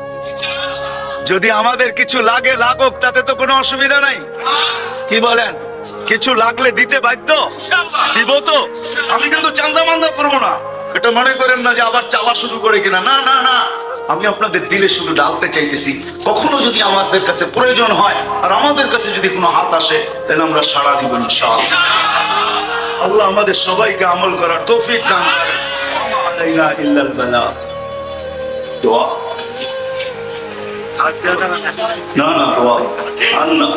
যদি আমাদের কিছু লাগে লাগুক, তাতে তো কোনো অসুবিধা নাই। কি বলেন? কিছু লাগলে দিতে বাধ্য, দিব তো। আমি কিন্তু চান্দা মান্দা করবো না, এটা মনে করেন না যে আবার চাওয়া শুরু করে কিনা। না না না, আমি আপনাদের দিলে শুধু ডালতে চাইতেছি। কখনো যদি আমাদের কাছে প্রয়োজন হয় আর আমাদের কাছে যদি কোনো হাত আসে, তাহলে আমরা সাড়া দিব ইনশাআল্লাহ। আল্লাহ আমাদের সবাইকে আমল করার তৌফিক দান করেন। আলাইনা ইল্লাল বালা। দোয়া না না দোয়া আন্না।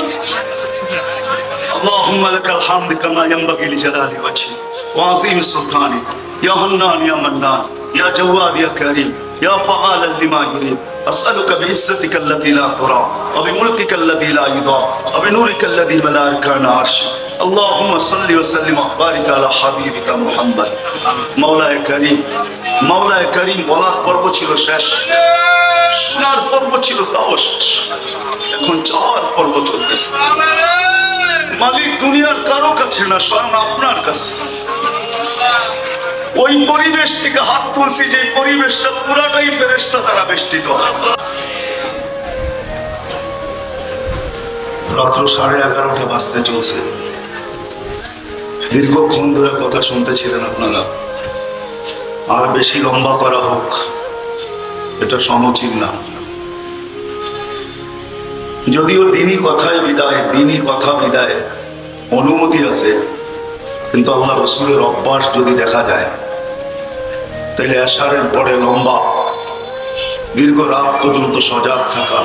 اللهم لك الحمد كما ينبغي لجلال وجهك وعظيم سلطانك يا حنان يا منان يا جواد يا كريم يا فعالا لما يريد. أسألك بعزتك التي لا ترى وبملكك الذي لا يضام وبنورك الذي ملا أركان عرشك. اللهم صل وسلم وبارك على حبيبك محمد. مولاي كريم مولاي كريم, বলার পর্ব ছিল শেষ, শোনার পর্ব ছিল তাও শেষ, এখন চাওয়ার পর্ব চলতেছে। মালিক দুনিয়ার কারো কাছে না, স্বয়ং আপনার কাছে। ওই পরিবেশ থেকে হাত তুলছি যে পরিবেশটা পুরাটাই ফেরেশতা দ্বারা বেষ্টিত। রাত্র 11:30 বাজতে চলছে। দীর্ঘক্ষণ ধরে কথা শুনতেছিলেন আপনারা। আর বেশি লম্বা করা হোক এটা সমুচিত না। যদিও দিনই কথায় বিদায়, দিনই কথা বিদায় অনুমতি আছে, কিন্তু আল্লাহ রাসূলের অভ্যাস যদি দেখা যায়, তাহলে এশারের পরে লম্বা দীর্ঘ রাত পর্যন্ত সজাগ থাকা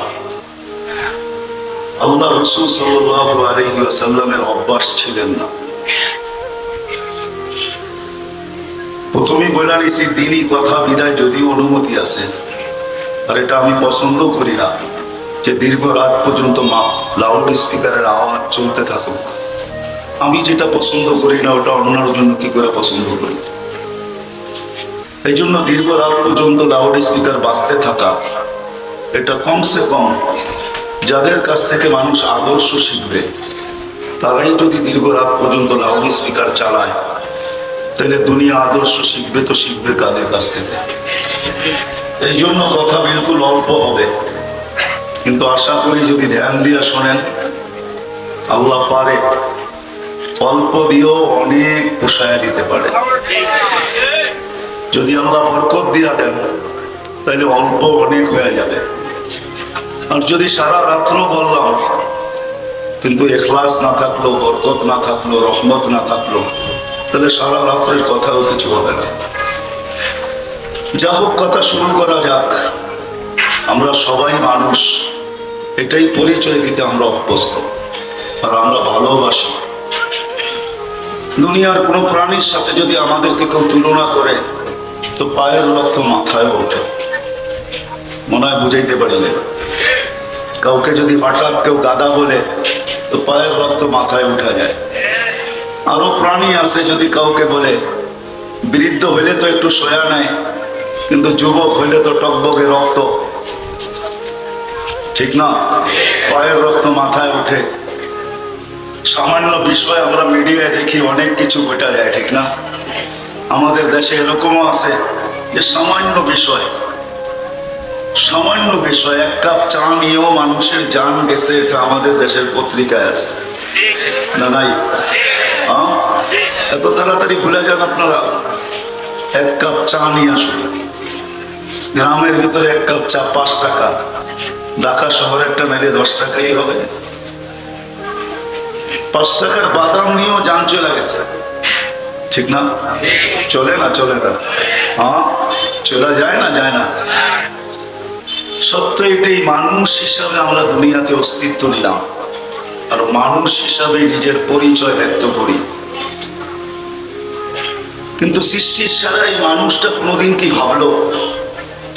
আল্লাহ রাসূল সাল্লাল্লাহু আলাইহি ওয়াসাল্লামের অভ্যাস ছিলেন না। প্রথমেই বলে নিছি, দিনই কথা বিদায় যদিও অনুমতি আছে, আর এটা আমি পছন্দ করি না যে দীর্ঘ রাত পর্যন্ত লাউড স্পিকারের আওয়াজ চলতে থাকুক। আমি যেটা পছন্দ করি না ওটা অন্যের জন্য কি করে পছন্দ করি। এই জন্য দীর্ঘ রাত পর্যন্ত লাউড স্পিকার বাজতে থাকা, এটা কমসে কম যাদের কাছ থেকে মানুষ আদর্শ শিখবে, তারাই যদি দীর্ঘ রাত পর্যন্ত লাউড স্পিকার চালায়, তাহলে দুনিয়া আদর্শ শিখবে তো শিখবে কাদের কাছ থেকে? এই জন্য কথা বিলকুল অল্প হবে, কিন্তু আশা করি যদি ধ্যান দিয়ে শোনেন, আল্লাহ পারে অল্প দিয়েও অনেক পোষায় দিতে পারে। যদি আল্লাহ বরকত দিয়া দেন, তাহলে অল্প অনেক হয়ে যাবে। আর যদি সারা রাত্র বললাম কিন্তু ইখলাস না থাকলো, বরকত না থাকলো, রহমত না থাকলো, তাহলে সারা রাত্রের কথাও কিছু হবে না। যা হোক, কথা শুরু করা যাক। আমরা সবাই মানুষ, এটাই পরিচয় দিতে আমরা অভ্যস্ত, আর আমরা ভালোবাসি। দুনিয়ার কোনো প্রাণীর সাথে যদি আমাদেরকে কেউ তুলনা করে, তো পায়ের রক্ত মাথায় ওঠে। মনে হয় বুঝাইতে পারিলে। কাউকে যদি হঠাৎ কেউ গাধা বলে, তো পায়ের রক্ত মাথায় উঠা যায়। আরো প্রাণী আছে, যদি কাউকে বলে, বৃদ্ধ হইলে তো একটু সয়া নেয়, কিন্তু যুবক হইলে তো টকবকে রক্ত, ঠিক না? পায়ের রক্ত মাথায় উঠে। সামান্য বিষয় আমরা মিডিয়ায় দেখি অনেক কিছু ঘটা যায়, ঠিক না? আমাদের দেশে এরকমও আছে যে সামান্য বিষয়, এক কাপ চা নিয়েও মানুষের জান গেছে, এটা আমাদের দেশের পত্রিকায় আছে না? নাই? এত তাড়াতাড়ি ভুলে যান আপনারা? এক কাপ চা নিয়ে আসুন। গ্রামের ভিতরে এক কাপ চা 5 টাকা, ঢাকা শহরেরটা মেরে 10 টাকাই হবে। 5 টাকার বাদাম নিয়েও জান চলে গেছে। ঠিক না? চলে না? চলে না? হ্যাঁ, চলা যায় না? যায় না? সত্য এটাই, মানুষ হিসাবে আমরা দুনিয়াতে অস্তিত্ব নিলাম, আর মানুষ হিসাবে নিজের পরিচয় ব্যক্ত করি। কিন্তু সৃষ্টির সারা এই মানুষটা কোনোদিন কি ভাবলো,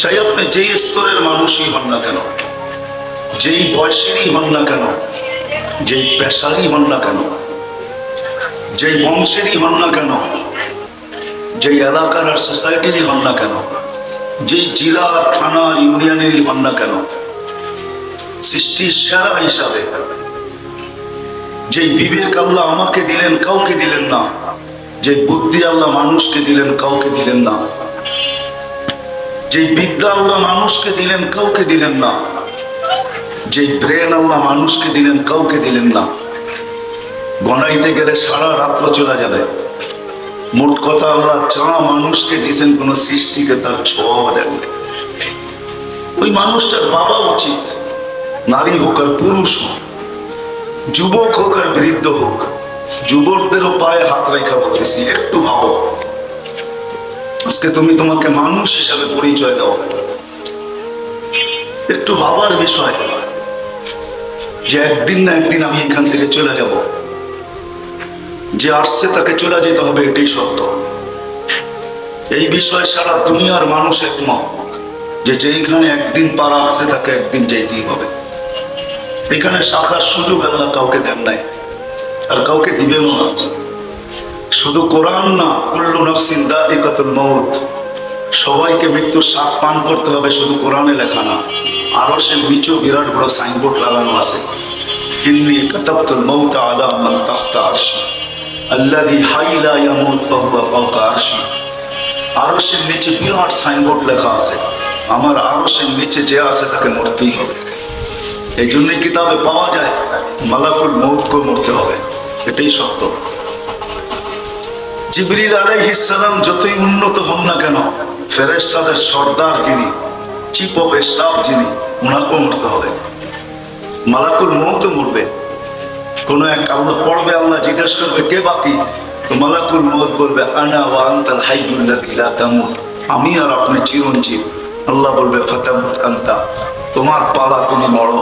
চাই আপনি যেই স্তরের মানুষই হন না কেন, যেই বয়সেরই হন না কেন, যেই পেশারই হন না কেন, যেই বংশেরই হন না কেন, যেই এলাকার আর সোসাইটিরই হন না কেন, যেই জেলা থানা ইউনিয়নেরই হন না কেন, সৃষ্টির সেরা হিসাবে যে বিবেক আল্লাহ আমাকে দিলেন কাউকে দিলেন না, যে বুদ্ধি আল্লাহ মানুষকে দিলেন কাউকে দিলেন না, যে বিদ্যা আল্লাহ মানুষকে দিলেন কাউকে দিলেন না, যে ব্রেন আল্লাহ মানুষকে দিলেন কাউকে দিলেন না। গণাইতে গেলে সারা রাত্র চলে যাবে। মোট কথা আল্লাহ যা মানুষকে দিয়েছেন কোন সৃষ্টিকে তার ছোঁয়া দেন। ওই মানুষটার বাবা উচিত, নারী হোক আর পুরুষ হোক, যুবক হোক আর বৃদ্ধ হোক, যুবকদেরও পায়ে হাত রেখা বলতেছি, একটু ভাবো, আজকে তুমি তোমাকে মানুষ হিসাবে পরিচয় দাও। একটু ভাবার বিষয় যে একদিন না একদিন আমি এখান থেকে চলে যাব, যে আসছে তাকে চলে যেতে হবে, এটাই সত্য। এই বিষয়ে সারা দুনিয়ার মানুষ একমত যে যেখানে একদিন পা রাখছে তাকে একদিন যেতেই হবে। এখানে শাখার সুযোগ আল্লাহ কাউকে দেন নাই, আর কাউকে দিবেন না। শুধু কোরআন না, কুল্লু নাফসিন যায়িকাতুল মাউত, সবাইকে মৃত্যুর স্বাদ পান করতে হবে, শুধু কোরআনে লেখা না, আরো সে নিচেও বিরাট বড় সাইনবোর্ড লাগানো আছে, ইন্নী কাতাবতুল মাউত আলা মান তাহতা আরশি আল্লাযী হাইয়া লা ইয়ামুত ফাহুয়া ফাওকা আরশি। আরশের নিচে বিরাট সাইনবোর্ড লেখা আছে, আমার আরশের নিচে যে আছে তাকে মরতেই হবে। এই জন্যই কিতাবে পাওয়া যায় মালাকুল মউতকে মরতে হবে, এটাই সত্য। জিবরিল আলাইহিস সালাম যতই উন্নত হন না কেন, ফেরেশতাদের সর্দার যিনি, চিফ অফ স্টাফ যিনি, ওনাকেও মরতে হবে। মালাকুল মউতও মরবে। কোন এক আল্লাহ পড়বে, আল্লাহ জিজ্ঞাসা করবে কে বাকি, মালাকুল মউত বলবে আনা ওয়া আনতাল হাইয়ুল্লাযী লা তামুত, আমি আর আপনি চিরঞ্জীব। আল্লাহ বলবে ফাতামুত আনতা, তোমার পালা, তুমি মরো।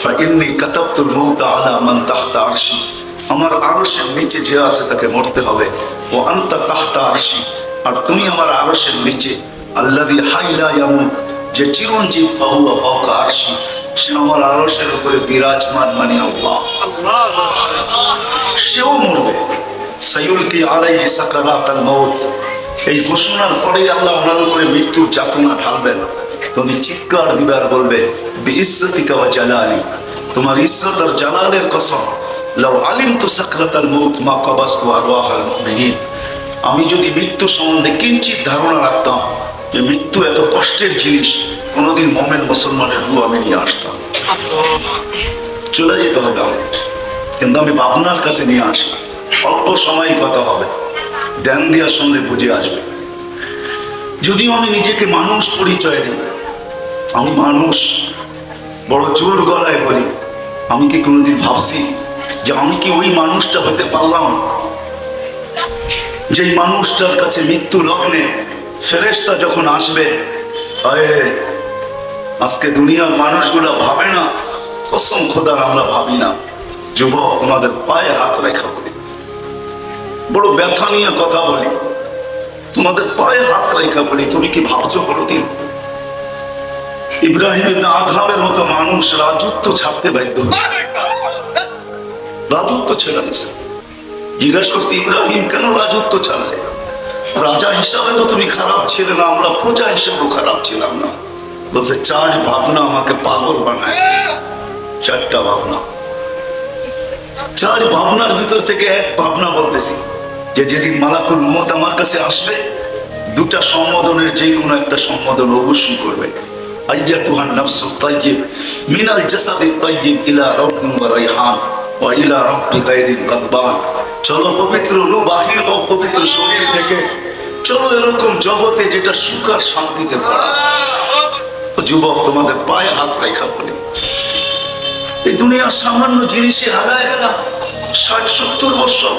ফাইন্নী কাতাবতুল মাউত আলা মান তাহতা আরশি, আমার আরশের নিচে যে আছে তাকে মরতে হবে। ও আনতা তাহতা আরশি, আর তুমি আমার আরশের নিচে। আল্লাযী হাইয়া লা ইয়ামুত, যে চিরঞ্জীব, ফাহুয়া ফাওকা আরশি, সে আমার আরশের উপরে বিরাজমান, মানে আল্লাহ। সেও মরবে। সাইয়ুলকি আলাইহি সাকারাতাল মাউত, এই ঘোষণার পরে আল্লাহ ওনার উপরে মৃত্যুর যাতনা ঢালবেন। তুমি চিৎকার দিবে আর বলবে বিইজ্জতিকা ওয়া জালালি, তোমার ইজ্জত আর জালালের কসম, লাউ আলিমতু সাকরাতাল মাউত মা কাবাসতু আরওয়াহাল মুমিনিন, আমি যদি মৃত্যু সম্বন্ধে কিঞ্চিত ধারণা রাখতাম যে মৃত্যু এত কষ্টের জিনিস, কোনোদিন মুমিন মুসলমানের রূহ আমি নিয়ে আসতাম। চলে যেতে হবে আমাকে, কিন্তু আমি ভাবনার কাছে নিয়ে আসি। অল্প সময় কথা হবে, ধ্যান দেওয়ার সঙ্গে বুঝে আসবে। যদিও আমি নিজেকে মানুষ পরিচয় দিই, আমি মানুষ, বড় জোর গলায় বলি, আমি কি কোনোদিন ভাবছি যে আমি কি ওই মানুষটা হতে পারলাম যেই মানুষটার কাছে মৃত্যু লগ্নে ফেরেশতা যখন আসবে, আজকে দুনিয়ার মানুষগুলা ভাবে না, কসম খোদার আমরা ভাবি না। যুবক, তোমাদের পায়ে হাত রেখা বলি, বড় ব্যথা নিয়ে কথা বলি, তোমাদের পায়ে হাত রেখা বলি, তুমি কি ভাবছো কোনোদিন ইব্রাহিম ইবনে আদহামের মতো মানুষ রাজত্ব ছাড়তে বাধ্য হয়েছে? রাজত্ব ছেড়ে দিয়েছে। জিজ্ঞাসা করছি ইব্রাহিম কেন রাজত্ব ছাড়লে? রাজা হিসাবে তো তুমি খারাপ ছিলে না, আমরা প্রজা হিসাবেও খারাপ ছিলাম না। বলছে চার ভাবনা আমাকে পাগল বানায়। চারটা ভাবনা, চার ভাবনার ভিতর থেকে এক ভাবনা বলতেছি যে যেদিন মালাকুল মউত আমার কাছে আসবে, দুটা সম্বোধনের যে কোনো একটা সম্বোধন অবশ্যই করবে। আইয়াতুহান নাফসুত তাইয়্যিব মিনাল জাসাদিত তাইয়্যিব ইলা রাউহিন ওয়া রাইহান ওয়া ইলা রাব্বি গায়রিল গাদবান। চলো পবিত্র রূহ বাহির হোক পবিত্র শরীর থেকে, চলো এরকম জগতে যেটা সুখ আর শান্তিতে ভরা। যুবক, তোমাদের পায়ে হাত রেখা বলি, এই দুনিয়ার সামান্য জিনিসে হারায় গেলাম ৬০-৭০ বছর।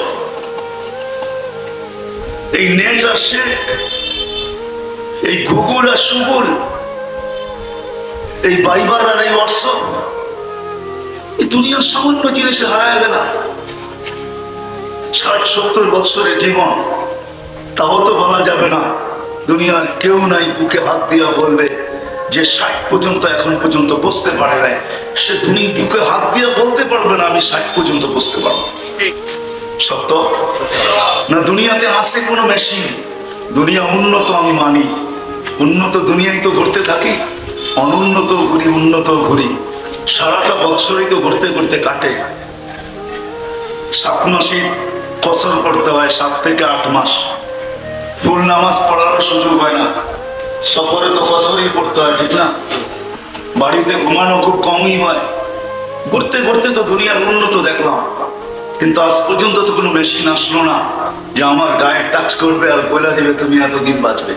এই নেট আসছে, এই গুগল আর সুগুল, এই বাইবার আর এই হোয়াটসঅ্যাপ, এই দুনিয়ার সামান্য জিনিসে হারায় গেল। 60-70 বছরের জীবন, তাও তো বলা যাবে না। দুনিয়ার কেউ নাই বুকে হাত দিয়া বলবে যে 60 পর্যন্ত এখন পর্যন্ত বসতে পারে নাই, সে দুনিয়া বুকে হাত দিয়া বলতে পারবে না আমি 60 পর্যন্ত বসতে পারবো। সত্য না? দুনিয়াতে আছে কোনো মেশিন? দুনিয়া উন্নত আমি মানি, উন্নত দুনিয়ায় তো ঘুরতে থাকি, অনুন্নত ঘুরি, উন্নত ঘুরি। সারাটা বছরই তো ঘুরতে ঘুরতে কাটে। 7 মাসই কসর করতে হয়, 7 থেকে 8 মাস। ফুল নামাজ পড়ারও সুযোগ হয় না, সফরে তো কসরই পড়তে হয়, ঠিক না? বাড়িতে ঘুমানো খুব কমই হয়। ঘুরতে ঘুরতে তো দুনিয়ার উন্নত দেখলাম, কিন্তু আজ পর্যন্ত তো কোনো মেশিন আসলো না যে আমার গায়ে টাচ করবে আর বলে দিবে তুমি এতদিন বাঁচবে।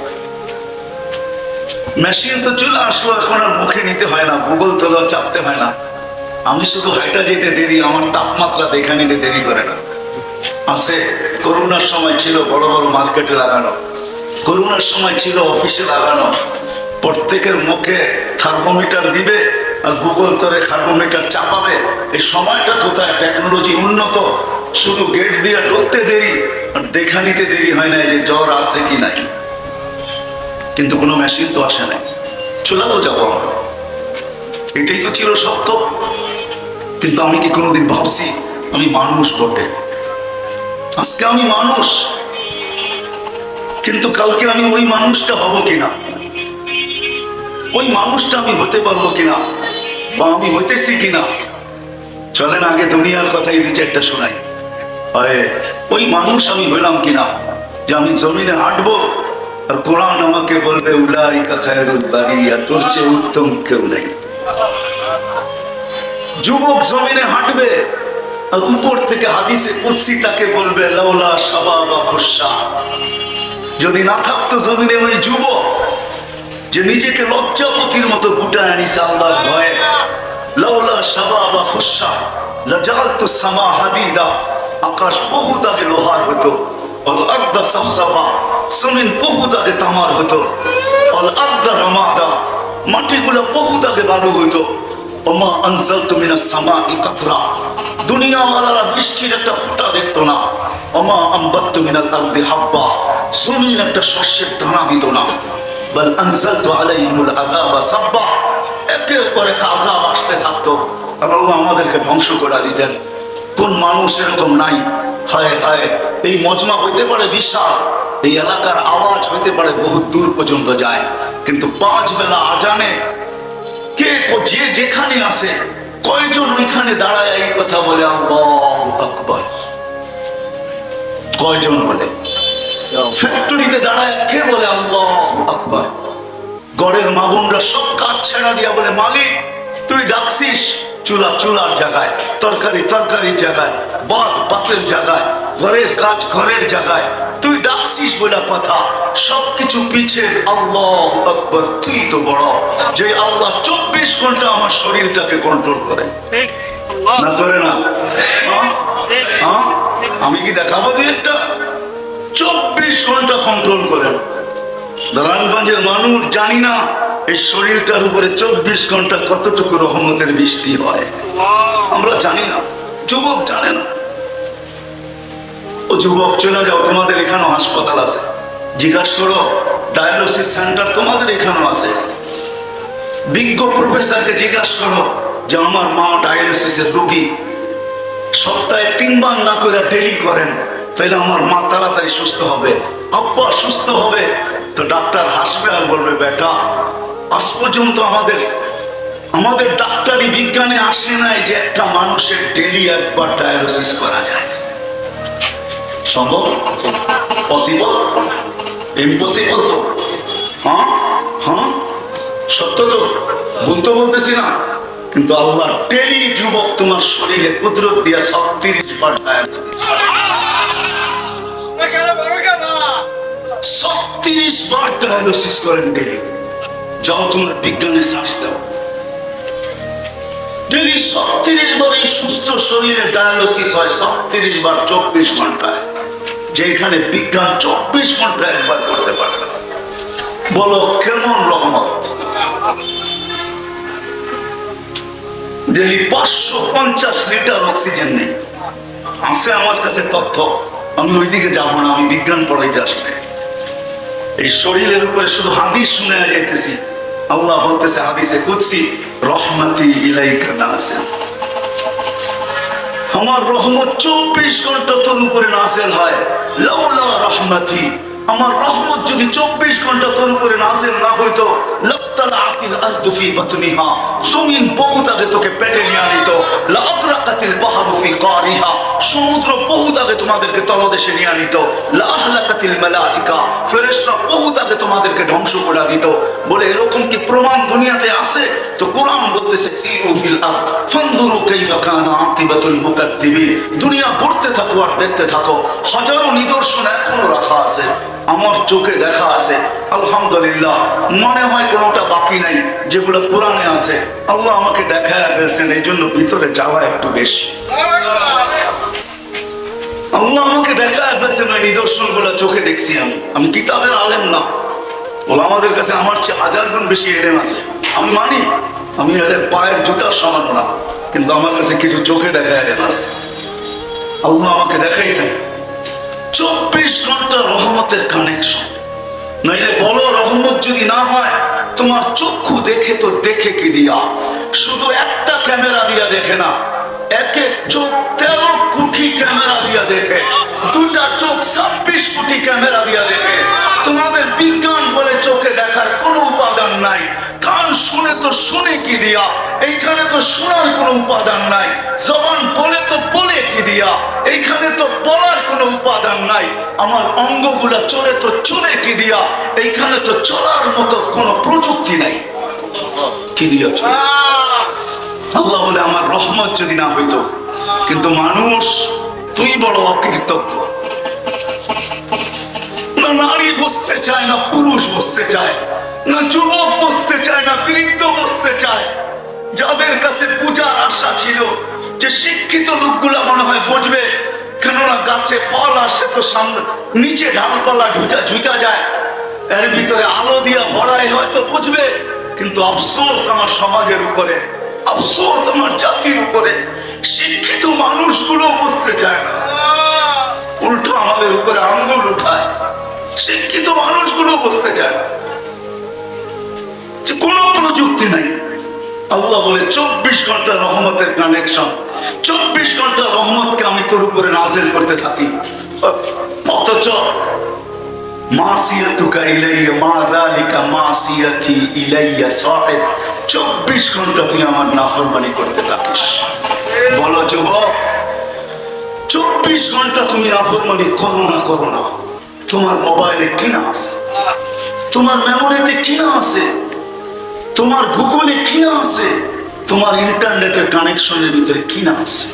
মেশিন তো চলে আসলো, এখন আর মুখে নিতে হয় না, গুগল তোলা চাপতে হয় না। আমি শুধু হাইটা যেতে দেরি, আমার তাপমাত্রা দেখা নিতে দেরি করে না। আছে, করোনার সময় ছিল বড় বড় মার্কেটে লাগানো, করোনার সময় ছিল অফিসে লাগানো। প্রত্যেকের মুখে থার্মোমিটার দিবে আর গুগল করে থার্মোমিটার চাপাবে। এই সময়টা কোথায়? টেকনোলজি উন্নত, শুধু গেট দিয়ে ঢুকতে দেরি আর দেখা নিতে দেরি হয় না যে জ্বর আছে কি নাই। কিন্তু কোনো মেশিন তো আসে নাই, চলে তো যাবো আমরা, এটাই তো ছিল সত্য। কিন্তু আমি কি কোনোদিন ভাবছি আমি মানুষ বটে? আজকে আমি মানুষ, কিন্তু কালকে আমি ওই মানুষটা হব কিনা, ওই মানুষটা আমি হতে পারবো কিনা, বা আমি হইতেছি কিনা। চলেন আগে দুনিয়ার কথাই 2-4টা শোনাই। ওই মানুষ আমি হইলাম কিনা, যে আমি জমিনে হাঁটবো আর কোরআন আমাকে বলবে উলাইকা খায়রুল বারিয়া, তোর চেয়ে উত্তম কেউ নেই। যুবক জমিনে হাঁটবে আর উপর থেকে হাদিসে কুদসি তাকে বলবে লাউলা শাবাবা খুশা, যদি না থাকতো জমিনে ওই যুবক যে নিজেকে লজ্জাপতির মতো গুটায় আনিছে আল্লাহর ভয়ে, লাউলা শাবাবা খুশা লাজালতু সামা হাদিদা, আকাশ বহুত আগে লোহার হতো, ওয়াল আরদা সাফসাফা, জমিন বহুত আগে তামার হতো, ওয়াল আরদা রামাদা, মাটিগুলো বহুত আগে বালু হতো, ওমা আনজালতু মিনাস সামাই কাতরা, দুনিয়াওয়ালারা বৃষ্টির একটা ফোঁটা দেখতো না, ওমা আনবাততু মিনাল আরদি হাব্বা, জমিন একটা শস্যের দানা দিত না, বাল আনজালতু আলাইহিমুল আযাবা সাব্বা, একের পর এক আযাব আসতে থাকতো আর আল্লাহ আমাদেরকে ধ্বংস করে দিতেন। কোন মানুষ এরকম নাই? হায় হায়, এই মজমা হইতে পারে বিশাল, এই এলাকার আওয়াজ হইতে পারে বহুত দূর পর্যন্ত যায়, কিন্তু 5 বেলা আজানে কে যে যেখানে আছে কয়জন ওইখানে দাঁড়ায় এই কথা বলে আল্লাহু আকবার? কয়জন বলে? ফ্যাক্টরিতে দাঁড়ায় কে বলে আল্লাহু আকবার? গড়ের মাবুনরা সব কাজ ছেড়া দিয়া বলে মালিক তুই ডাকছিস, চুলা চুলার জায়গায়, তরকারি তরকারির জায়গায়, ভাত ভাতের জায়গায়, ঘরের কাজ ঘরের জায়গায়, তুই ডাকছিস বলে কথা। সবকিছু পিছে আল্লাহু আকবার, তুই তো বড়, যে আল্লাহ 24 ঘন্টা আমার শরীরটাকে কন্ট্রোল করে, না করে না? আমি কি দেখাবো একটা? 24 ঘন্টা কন্ট্রোল করেন। নারায়ণগঞ্জের মানুষ জানি না এই শরীরটার উপরে 24 ঘন্টা কতটুকু রহমতের বৃষ্টি হয়, আমরা জানি না, যুবক জানে না। ও যুবক চলে যাও, তোমাদের এখানেও হাসপাতাল আছে, জিজ্ঞাসা করো, ডায়ালিসিস সেন্টার তোমাদের এখানেও আছে। বিজ্ঞ প্রফেসরকে জিজ্ঞাসা করো যে আমার মা ডায়ালিসিসের রোগী, সপ্তাহে 3 বার না করে ডেলি করেন, তাইলে আমার মা তাড়াতাড়ি সুস্থ হবে, আব্বা সুস্থ হবে। তো ডাক্তার হাসবে আর বলবে বেটা, আজ পর্যন্ত আমাদের ডাক্তারি বিজ্ঞানে আসে নাই যে একটা মানুষের ডেলি একবার ডায়ালিসিস করা যায়। সম্ভব? পসিবল? ইম্পসিবল তো? হ্যাঁ হ্যাঁ, সত্য তো, ভুল তো বলতেছি না। কিন্তু আল্লাহ ডেলি যুবক তোমার শরীরে কুদরত দিয়া 36 বার ডায়ালিসিস, 36 বার ডায়ালিসিস করেন ডেলি। যাও তোমার বিজ্ঞানে সার্চ দাও, ডেলি 36 বার এই সুস্থ শরীরে ডায়ালিসিস হয়, 36 বার 24 ঘন্টায়। যেখানে বিজ্ঞান 24 ঘন্টা একবার করতে পারে না। বলো কেমন রহমত! ডেলি 550 লিটার অক্সিজেন নেই। আছে আমার কাছে তথ্য, আমি ওইদিকে যাবো না, আমি বিজ্ঞান পড়াইতে আসলে। এই শরীরের উপরে শুধু হাদিস শুনে যাইতেছি। আল্লাহ বলতেছে হাদিসে কুদসি, রহমতি ইলাইকা নাসিল, আমার রহমত 24 ঘন্টা তোর উপরে নাযিল হয়। লাউলা রহমতি, আমার রহমত যদি 24 ঘন্টা তোর উপরে নাযিল না হইতো, লাতালাআতিল আরদু ফি বাতনিহা, জমিন বহুত আগে তোকে পেটে নিয়ে আনিত। লাআগরাকাতিল বাহরু ফি কারিহা, সমুদ্র বহুত আগে তোমাদেরকে তলদেশে নিয়ে আনিত। লাআহলাকাতিল মালাইকা, ফেরেশতা বহুত আগে তোমাদেরকে ধ্বংস করে দিত। বলে এরকম কি প্রমাণ দুনিয়াতে আছে? তো কোরআন বলতেছে সিরু ফিল আরদ ফানজুরু কাইফা কানা আকিবাতুল মুকাদ্দিবিন। দুনিয়া ঘুরতে থাকো আর দেখতে থাকো, হাজারো নিদর্শন এখনো রাখা আছে, আমার চোখে দেখা আছে। আলহামদুলিল্লাহ, মনে হয় কোনোটা বাকি নাই যেগুলো কোরআনে আছে। আল্লাহ আমাকে দেখায় ফেলছেন, এই জন্য ভিতরে জ্বালা একটু বেশি। আল্লাহ আমাকে দেখায় ফেলছেন, ওই নিদর্শন গুলো চোখে দেখছি। আমি কিতাবের আলেম না, বলে আমাদের কাছে আমার চেয়ে 1000 গুণ বেশি এলেম আছে। আমি মানি আমি এদের পায়ের জুতার সমান না, কিন্তু আমার কাছে কিছু চোখে দেখা এলেম আছে। আল্লাহ আমাকে দেখাইছেন 24 ঘন্টা রহমতের কানেকশন। নইলে বলো রহমত যদি না হয়, তোমার চক্ষু দেখে তো দেখে কি দিয়া? শুধু একটা ক্যামেরা দিয়া দেখে না, এক এক চোখ 13 কোটি ক্যামেরা দিয়া দেখে, দুটা চোখ 26 কোটি ক্যামেরা দিয়া দেখে। তোমাদের বিজ্ঞান বলে চোখে দেখার কোনো উপাদান নাই, কান শুনে তো শুনে কি দিয়া? এইখানে তো শোনার কোনো উপাদান নাই। জবান বলে তো বলে কি দিয়া? এইখানে তো বলার কোনো উপাদান নাই। আমার অঙ্গগুলা চলে তো চলে কি দিয়া? এইখানে তো চলার মতো কোনো প্রযুক্তি নাই। কি দিয়া? আল্লাহ বলে আমার রহমত যদি না হইতো। কিন্তু মানুষ, তুই বড় অকৃতজ্ঞ। না নারী বসতে চায়, না পুরুষ বসতে চায়, না যুবক বসতে চায়, না বৃদ্ধ বসতে চায়। যাদের কাছে পূজার আশা ছিল যে শিক্ষিত লোকগুলা মনে হয় বুঝবে, কেননা গাছে ফল আসে তো সামনে নিচে ডালপালা ঝুঁকা যায়, এর ভিতরে আলো দিয়া ভরাই হয়তো বুঝবে। কিন্তু আফসোস আমার সমাজের উপরে, আফসোস আমার জাতির উপরে, শিক্ষিত মানুষগুলো বুঝতে চায় না, উল্টো আমাদের উপরে আঙ্গুল উঠায়। শিক্ষিত মানুষগুলো বুঝতে চায় না যে কোনো প্রযুক্তি নাই। আল্লাহ বলে 24 ঘন্টা রহমতের কানেকশন, 24 ঘন্টা রহমতকে আমি তোর উপরে নাযিল করতে থাকি। অথচ মাসিয়াতুকা ইলাইয়া মা যালিকা মাসিয়াতি ইলাইয়া সাহিব, 24 ঘন্টা তুই আমার নাফরমানি করতে থাকিস। বলো যুবক, 24 ঘন্টা তুমি নাফরমানি করো না, তোমার মোবাইলে কিনা আছে, তোমার মেমোরিতে কিনা আছে, তোমার গুগলে কিনা আছে, তোমার ইন্টারনেটের কানেকশনের ভিতরে কিনা আছে?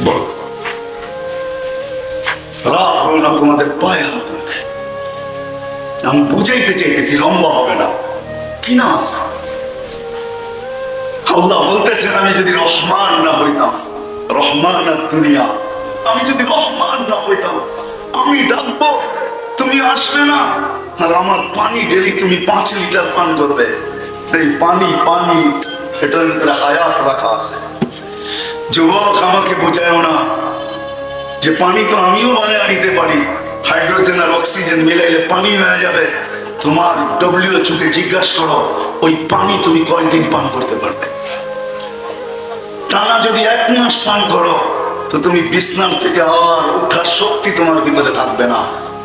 বলো। রাগ হলো না তোমাদের পায়ে হাত রাখে। আমি বুঝাইতে চাইতেছি, লম্বা হবে না। কিনা আছে? আল্লাহ বলতেছেন, আমি যদি রহমান না হইতাম, রহমান না দুনিয়া, আমি যদি রহমান না হইতাম, আমি ডাকবো, তুমি আসবে না। আর আমার পানি ডেলি তুমি 5 লিটার পান করবে। এই পানি এটার ভিতরে হায়াত রাখা আছে। যুবক, আমাকে বোঝায়ও না যে পানি তো আমিও বানিয়ে আনিতে পারি, হাইড্রোজেন আর অক্সিজেন মিলাইলে পানি হয়ে যাবে। তোমার WHO কে জিজ্ঞাসা করো, ওই পানি তুমি কয়দিন পান করতে পারবে? টানা যদি 1 মাস পান করো, তো তুমি বিছানা থেকে আর উঠার শক্তি তোমার ভিতরে থাকবে না।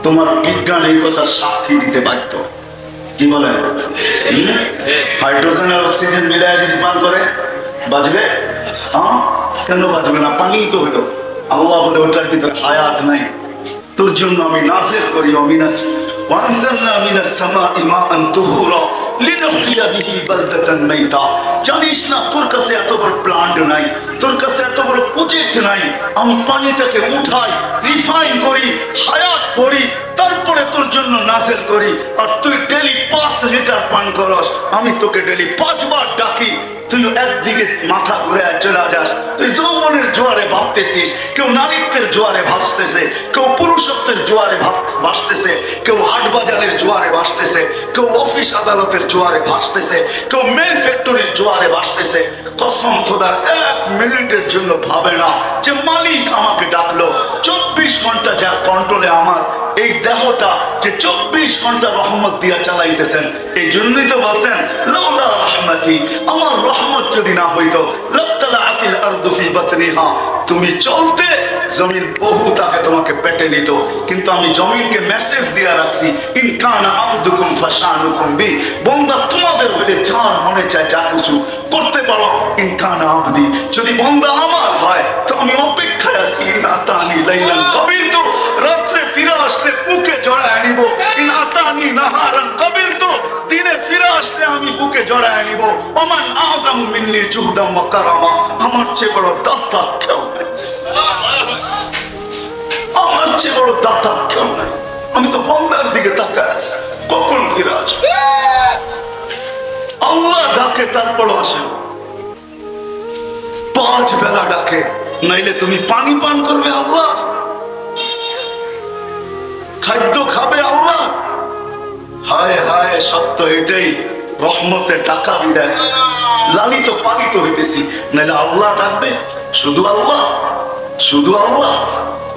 তোমার বিজ্ঞান এই কথা সাক্ষী দিতে বাধ্য। কি বলেন? হাইড্রোজেন আর অক্সিজেন মিলায় যদি পান করে বাঁচবে? কেন বাঁচবে না? পানি তো হলো। আল্লাহ বলে ওটার ভিতরে হায়াত নাই। তোর জন্য আমি নাযিল করি অমিনাস ওয়ানজালনা মিনাস সামাই মাআন তুহুরা লিনুহইয়া বিহি বালদাতান মাইতা। জানিস না তোর কাছে এত বড় প্ল্যান্ট নাই, তোর কাছে এত বড় প্রজেক্ট নাই। আমি পানিটাকে উঠাই, রিফাইন করি, হায়াত করি, তারপরে তোর জন্য নাযিল করি। আর তুই ডেলি 5 লিটার পান করস, আমি তোকে ডেলি 5 বার ডাকি, তুই একদিকে মাথা ঘুরে চলে যাস। তুই যৌবনের জোয়ারে ভাবতেছিস, কেউ নারীত্বের জোয়ারে ভাসতেছে, কেউ পুরুষত্বের জোয়ারে ভাসতেছে, কেউ হাট বাজারের জোয়ারে ভাসতেছে, কেউ অফিস আদালতের জোয়ারে ভাসতেছে, কেউ মেন ফ্যাক্টরির জোয়ারে ভাসতেছে। কসম খোদার, 1 মিনিটের জন্য ভাবে না যে মালিক আমাকে ডাকলো। 24 ঘন্টা যার কন্ট্রোলে আমার এই দেহটা, যে 24 ঘন্টা রহমত দিয়া চালাইতেছেন। এই জন্যই তো বলছেন লাউলা রাহমাতি, আমার রহমত যদি না হইতো লাবতালাআতিল আরদু ফি বাতনিহা, তুমি চলতে জমিন বহু তাকে তোমাকে পেটে নিত। কিন্তু আমি জমিনকে মেসেজ দিয়া রাখছি, ইন কানা আবদুকুম ফাশানুকুম বি, বান্দা তোমাদের হইলে যার মনে চায় যা কিছু করতে পারো। ইন কানা আবদি, যদি বান্দা আমার হয় তো আমি অপেক্ষায় আছি। ইন আতানি লাইলান কাবিলতু, রাত্রে ফিরে আসলে বুকে জড়ায় নিব। ইন আতানি নাহারান কাবিলতু, দিনে ফিরে আসলে আমি বুকে জড়ায় নিব। ওমান আযামু মিন্নি জুহদাম ওয়া কারামা, আমার চেয়ে বড় দাতা কেউ নেই, আমার চেয়ে বড় দাতা কেউ নাই। আমি তো বান্দার দিকে তাকায় আছি, কখন ফিরে আসবে। আল্লাহ ডাকে তারপরও আসে, 5 বেলা ডাকে, নাইলে তুমি পানি পান করবে আল্লাহ, খাদ্য খাবে আল্লাহ। হায় হায়, সত্য এটাই, রহমতে টাকা বিদায় লালিত পালিত হইতেছি, নাইলে আল্লাহ ডাকবে। শুধু আল্লাহ, শুধু আল্লাহ।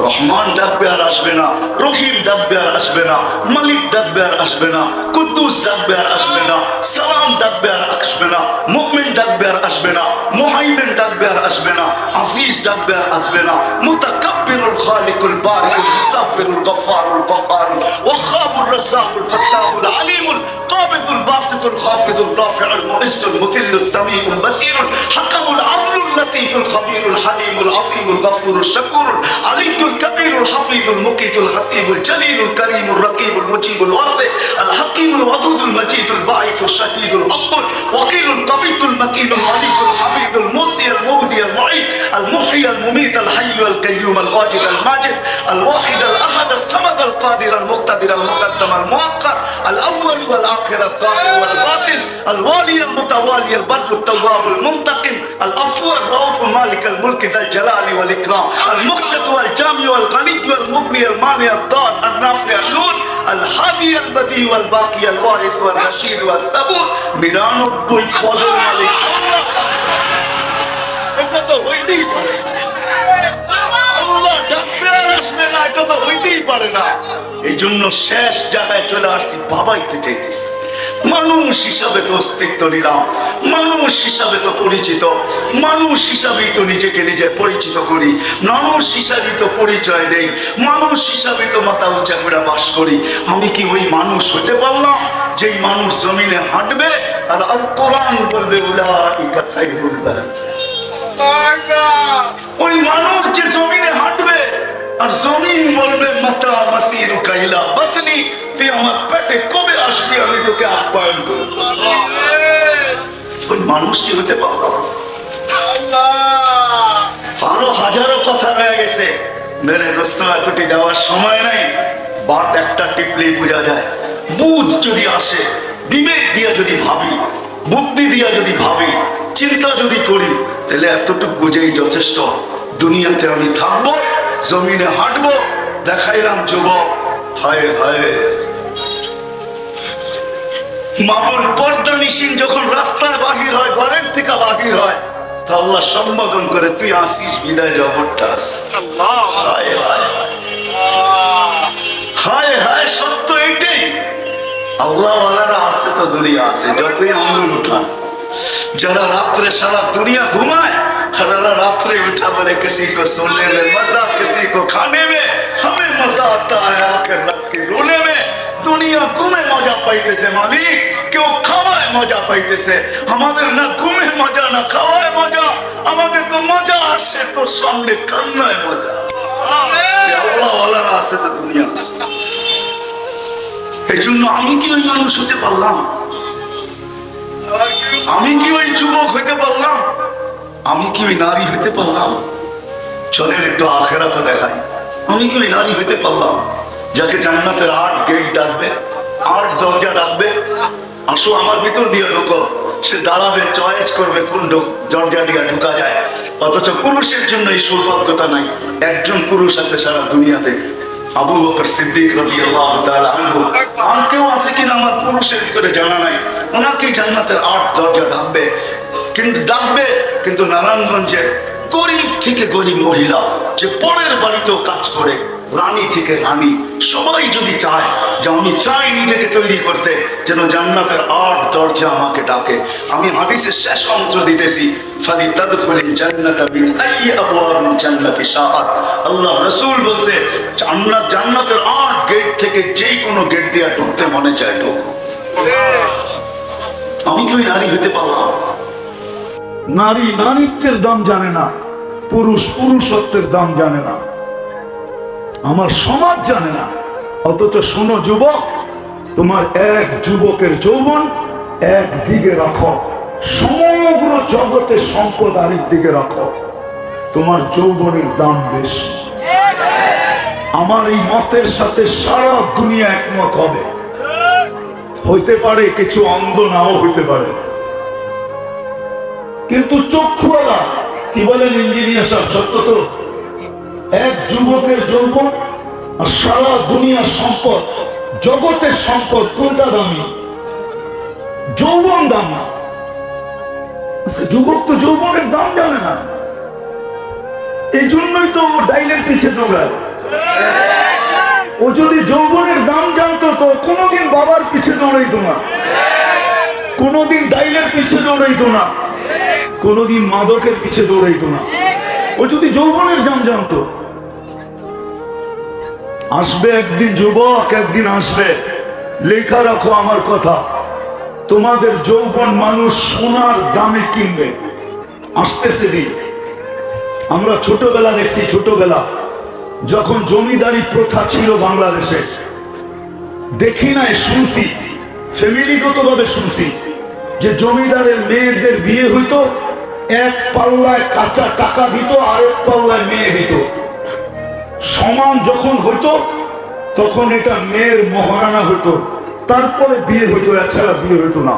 রহমান ডাকবে আর আসবে না, রহিম ডাকবে আর আসবে না, মালিক ডাকবে আর আসবে না, কুদ্দুস ডাকবে আর আসবে না, সালাম ডাকবে আর আসবে না, মুমিন ডাকবে আর আসবে না, মুহাইমিন ডাকবে আর আসবে না, আজিজ ডাকবে আর আসবে না, মুতাকাব্বিরুল খালিকুল বারিকুল মুসাফিরুল গফফারুল কহ্হারুল ওয়াখাবুর রাজ্জাকুল ফাত্তাহুল আলিমুল কাবিদুল বাসিতুল খাফিদুল রাফিউল মুইজ্জুল মুতিল্লুস সামিউল বাসীরুল হাকামুল আদলুল লতীফুল খবীরুল হালিমুল আযীমুল গফুরুশ শাকুরুল আলিমুল الكبير الحفيظ المقيت الحسيب الجليل الكريم الرقيب المجيب الواسع الحكيم الودود المجيد الباعث الشهيد الأقبل وكيل القوي المتين المليك الحميد الموصي المبدي المعيد المحيي المميت الحي القيوم الواجد الماجد الواحد الأحد الصمد القادر المقتدر المقدم المؤخر الأول والآخر الظاهر والباطن الوالي المتوالي البر التواب المنتقم العفو الرؤوف مالك الملك ذا الجلال والإكرام المقسط والجامع والغني والمغني المانع الضار النافع النور الحادي البديع والباقي الوارث والرشيد والصبور 99 পদের মালিক আল্লাহ। এটা তো হইতেই পারে, আল্লাহ ডাকবে আর আসবে না, এটা তো হইতেই পারে না। এই জন্য শেষ জায়গায় চলে আসছি, বাবাইতে চাইতেছি। মানুষ হিসাবে তো অস্তিত্ব নিলাম, মানুষ হিসাবে তো পরিচিত, মানুষ হিসাবেই তো নিজেকে নিজে পরিচিত করি, মানুষ হিসাবেই তো পরিচয় দেই, মানুষ হিসাবে তো মাথা উঁচা করে বাস করি। আমি কি ওই মানুষ হতে পারলাম যেই মানুষ জমিনে হাঁটবে আর আল কোরআন বলবে উলাইকা খায়রুল বারিয়া? ওই মানুষ যে জমিনে হাঁটবে আর জমিন বলবে মাতা মাসিরুকা ইলা বাতনি, তুই আমার পেটে কবে আসবি, আমি তোকে আপ্যায়ন করব। ওই মানুষই হতে পারবো। আরো হাজারো কথা রয়ে গেছে, মেরে দোস্ত এতটি দেওয়ার সময় নাই। বাত একটা টিপলেই বোঝা যায়। বুঝ যদি আসে, বিবেক দিয়া যদি ভাবি, বুদ্ধি দিয়া যদি ভাবি, চিন্তা যদি করি, তাহলে এতটুকু বুঝেই যথেষ্ট। দুনিয়াতে আমি থাকবো, জমিনে হাঁটবো, দেখাইলাম যুবক। হায় হায়, মামুন পর্দা নিশিন যখন রাস্তায় বাহির হয়, ঘরের থেকে বাহির হয়, তা আল্লাহ সম্বোধন করে, তুই আসিস, বিদায় জগৎটা আস। হায় হায় হায় হায়, সত্য এটাই। আল্লাহ ওয়ালারা আছে তো দুনিয়া আছে, যতই আঙুল উঠান। যারা রাত্রে সারা দুনিয়া ঘুমায়, সারা রাত্রে उठा बोले किसी को सोने में मजा, किसी को खाने में, हमें मजा आता है आखिर रात के रोने में। দুনিয়া ঘুমে মজা পাইতেছে মালিক, কেউ খাওয়ায় মজা পাইতেছে। আমাদের না ঘুমে মজা, না খাওয়ায় মজা, আমাদের তো মজা আসে তোর সামনে কান্নায় মজা। আল্লাহ ওয়ালারা আছে তো দুনিয়া আছে। এই জন্য আমি কি ওই মানুষ হতে পারলাম? আমি কি ওই যুবক হইতে পারলাম? আমি কি ওই নারী হইতে পারলাম? চলেন একটু আখিরাতে দেখাই। আমি কি ওই নারী হইতে পারলাম যাকে জান্নাতের 8 গেট ডাকবে, 8 দরজা ডাকবে, আসো আমার ভিতর দিয়ে ঢোকো। সে দাঁড়াবে, চয়েস করবে কোন দরজা দিয়ে ঢুকা যায়। অথচ পুরুষের জন্য এই সৌভাগ্যতা নাই। একজন পুরুষ আছে সারা দুনিয়াতে, আবু বকর সিদ্দিক রাদিয়াল্লাহু তাআলা আনহু। আর কেউ আছে কিনা আমার পুরুষের ভিতরে জানা নাই। ওনাকে জান্নাতের 8 দরজা ডাকবে, কিন্তু নারায়ণগঞ্জের গরিব থেকে গরিব মহিলা, যে পরের বাড়িতেও কাজ করে, রানী থেকে রানী, সবাই যদি চায় যে আমি চাই নিজেকে তৈরি করতে, যেন জান্নাতের 8 দরজা আমাকে ডাকে। আমি হাদিসের শেষ অংশ দিতেছি, ফালিতাদখুলিল জান্নাতা মিন আইয়ি আবওয়াবিল জান্নাতি শাআত। আল্লাহ রাসূল বলছে, জান্নাতের 8 গেট থেকে যেই কোনো গেট দিয়ে ঢুকতে মনে চায় ঢুকো। আমি কি নারী হতে পারলাম? নারী নারীত্বের দাম জানে না, পুরুষ পুরুষত্বের দাম জানে না, আমার সমাজ জানে না। অথচ শোনো যুবক, তোমার এক যুবকের যৌবন একদিকে রাখো, সমগ্র জগতের সম্পদ আরেক দিকে রাখো, তোমার যৌবনের দাম বেশি। আমার এই মতের সাথে সারা দুনিয়া একমত হবে। হইতে পারে কিছু অন্ধ নাও হইতে পারে, কিন্তু চক্ষুওয়ালা কি বলেন ইঞ্জিনিয়ার সাহেব, সত্য তো? এক যুবকের যৌবন আর সারা দুনিয়ার সম্পদ, জগতের সম্পদ, কোনটা দামি? যৌবন দামি। যুবক তো যৌবনের দাম জানে না, এই জন্যই তো ও ডাইলের পিছে দৌড়ায়। ও যদি যৌবনের দাম জানতো তো কোনোদিন বাবার পিছে দৌড়াইতো না, কোনোদিন ডাইলের পিছে দৌড়াইতো না, কোনোদিন মাদকের পিছে দৌড়াইতো না। ও যদি যৌবনের দাম জানতো। আসবে একদিন যুবক, একদিন আসবে, লেখা রাখো আমার কথা, তোমাদের যৌবন মানুষ সোনার দামে কিনবে। আসতেছে দিন। আমরা ছোটবেলা দেখছি, ছোটবেলা যখন জমিদারি প্রথা ছিল বাংলাদেশে, দেখি নাই, শুনছি, ফ্যামিলিগতভাবে শুনছি যে জমিদারের মেয়েদের বিয়ে হইতো, এক পাল্লায় কাঁচা টাকা দিত, আরেক পাল্লায় মেয়ে দিত। সমান যখন হইতো তখন এটা মেয়ের মহারানা হইতো, তারপরে বিয়ে হইতো, এছাড়া বিয়ে হইতো না।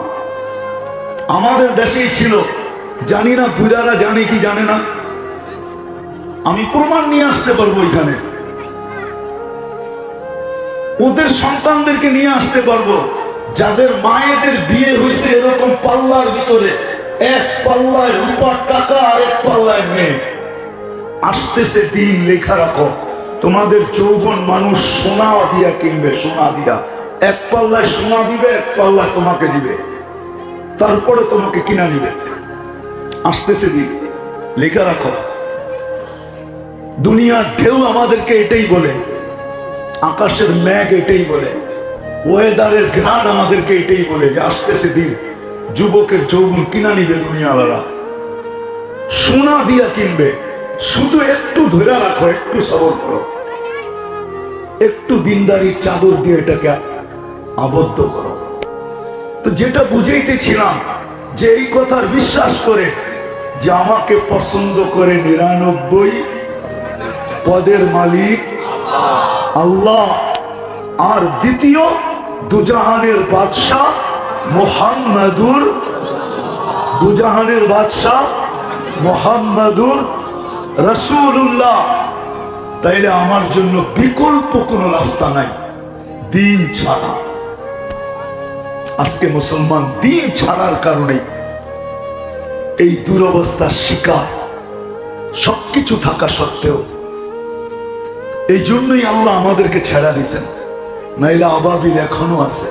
আমাদের দেশেই ছিল, জানি না বুড়ারা জানে কি জানে না, আমি প্রমাণ নিয়ে আসতে পারবো এখানে, ওদের সন্তানদেরকে নিয়ে আসতে পারবো, যাদের মায়েদের বিয়ে হয়েছে এরকম পাল্লার ভিতরে, এক পাল্লায় রূপার টাকা আর এক পাল্লায় মেয়ে। আসতেছে দিন, লেখা রাখো, তোমাদের যৌবন মানুষ সোনা দিয়া কিনবে, সোনা দিয়া। এক পাল্লায় সোনা দিবে, এক পাল্লায় তোমাকে দিবে, তারপরে তোমাকে কিনা নিবে। আসতেছে দিন, লেখা রাখো। দুনিয়ার ঢেউ আমাদেরকে এটাই বলে, আকাশের মেঘ এটাই বলে, ওয়েদারের ঘ্রাণ আমাদেরকে এটাই বলে যে আসতেছে দিন, যুবকের যৌবন কিনা নিবে দুনিয়াওয়ালা, সোনা দিয়া কিনবে। শুধু একটু ধরে রাখো, একটু সবর করো, একটু দিনদারির চাদর দিয়ে এটাকে আবদ্ধ করো। তো যেটা বুঝাইতেছিলাম, যে এই কথার বিশ্বাস করে যে আমাকে পছন্দ করে 99 পদের মালিক আল্লাহ, আর দ্বিতীয় দুজাহানের বাদশাহ মুহাম্মাদুর, দুজাহানের বাদশাহ মুহাম্মাদুর রাসূলুল্লাহ, তাইলে আমার জন্য বিকল্প কোনো রাস্তা নাই দিন ছাড়া। আজকে মুসলমান দিন ছাড়ার কারণে এই দুরবস্থার শিকার, সবকিছু থাকা সত্ত্বেও। এই জন্যই আল্লাহ আমাদেরকে ছেড়া দিয়েছেন, নাইলে আবাবিল এখনো আছে।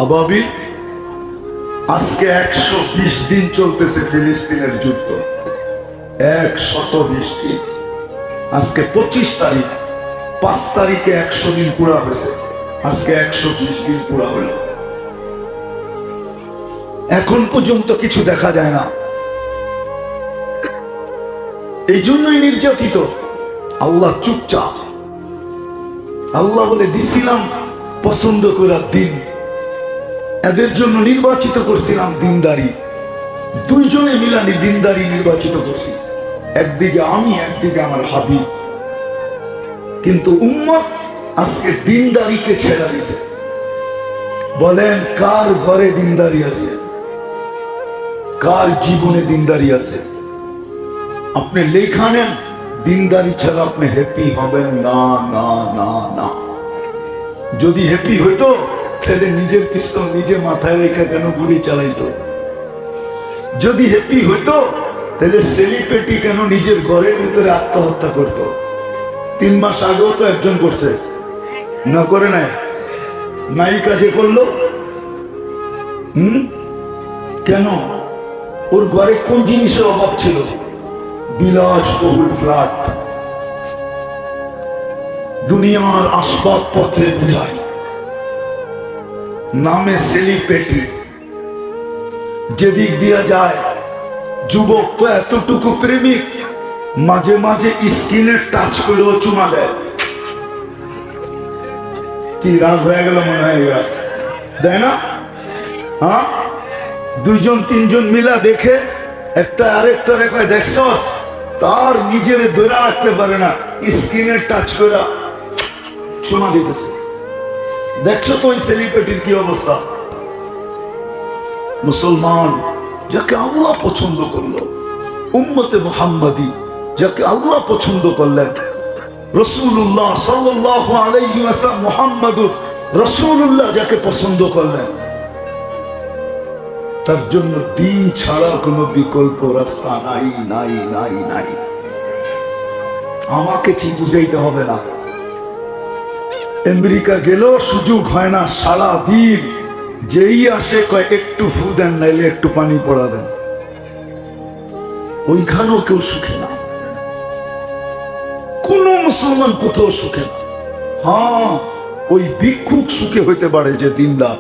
আবাবিল আজকে 120 দিন চলতেছে ফিলিস্তিনের যুদ্ধ, 120 দিন। আজকে 25 তারিখ, 5 তারিখে 100 দিন পুরা হয়েছে, আজকে 120 দিন পুরা হইল। এখন পর্যন্ত কিছু দেখা যায় না। এই জন্যই নির্যাতিত। আল্লাহ চুপচাপ। আল্লাহ বলে দিছিলাম পছন্দ করার দিন, এদের জন্য নির্বাচিত করছিলাম দিনদারি, দুইজনে মিলানি দিনদারি নির্বাচিত করছি, একদিকে আমি, একদিকে আমার হাবিব। কিন্তু উম্মত আজকে দিনদারিকে ছেড়ে দিছে। বলেন কার ঘরে দিনদারি আছে? কার জীবনে দিনদারি আছে? আপনি লেখা নেন, দিনদারি ছাড়া আপনি হ্যাপি হবেন না না না না। যদি হ্যাপি হইতো তাহলে নিজের পিস্তল নিজে মাথায় রেখে কেন গুলি চালাইতো? যদি হ্যাপি হইতো তাহলে সেলিব্রিটি কেন নিজের ঘরের ভিতরে আত্মহত্যা করত? 3 মাস আগেও তো একজন করছে, না করে নাই? নায়িকা যে করলো, কেন? ওর ঘরে কোন জিনিসের অভাব ছিল? বিলাসবহুল ফ্ল্যাট, দুনিয়ার আসবাবপত্রে বোঝায়, নামে সেলিব্রিটি। যেদিক দিয়া যায়, যুবক তো এতটুকু প্রেমিক, মাঝে মাঝে স্কিনে টাচ করেও চুমা দেয়। কি রাগ হয়ে গেল মনে হয়, দেয় না? হ্যাঁ, 2-3 মিলা দেখে একটা আরেকটা রেখে দেখছস, তার নিজের ধরে রাখতে পারে না, স্কিনে টাচ করে চুমা দিতেছে। দেখছো তো ওই সেলিব্রিটির কি অবস্থা? মুসলমান যাকে আল্লাহ পছন্দ করলো, উম্মতে মুহাম্মাদি যাকে আল্লাহ পছন্দ করলেন, রাসূলুল্লাহ সাল্লাল্লাহু আলাইহি ওয়াসাল্লাম, মুহাম্মাদুর রাসূলুল্লাহ যাকে পছন্দ করলেন, তার জন্য দিন ছাড়া কোনো বিকল্প রাস্তা নাই নাই নাই নাই। আমাকে ঠিক বুঝাইতে হবে না। আমেরিকা গেলেও সুযোগ হয় না, সারা দিন যেই আসে কয় একটু ফু দেন, নাইলে একটু পানি পড়া দেন। ওইখানেও কেউ সুখে না, কোন মুসলমান কোথাও সুখে না। হ্যাঁ, ওই ভিক্ষুক সুখে হইতে পারে যে দিনদার,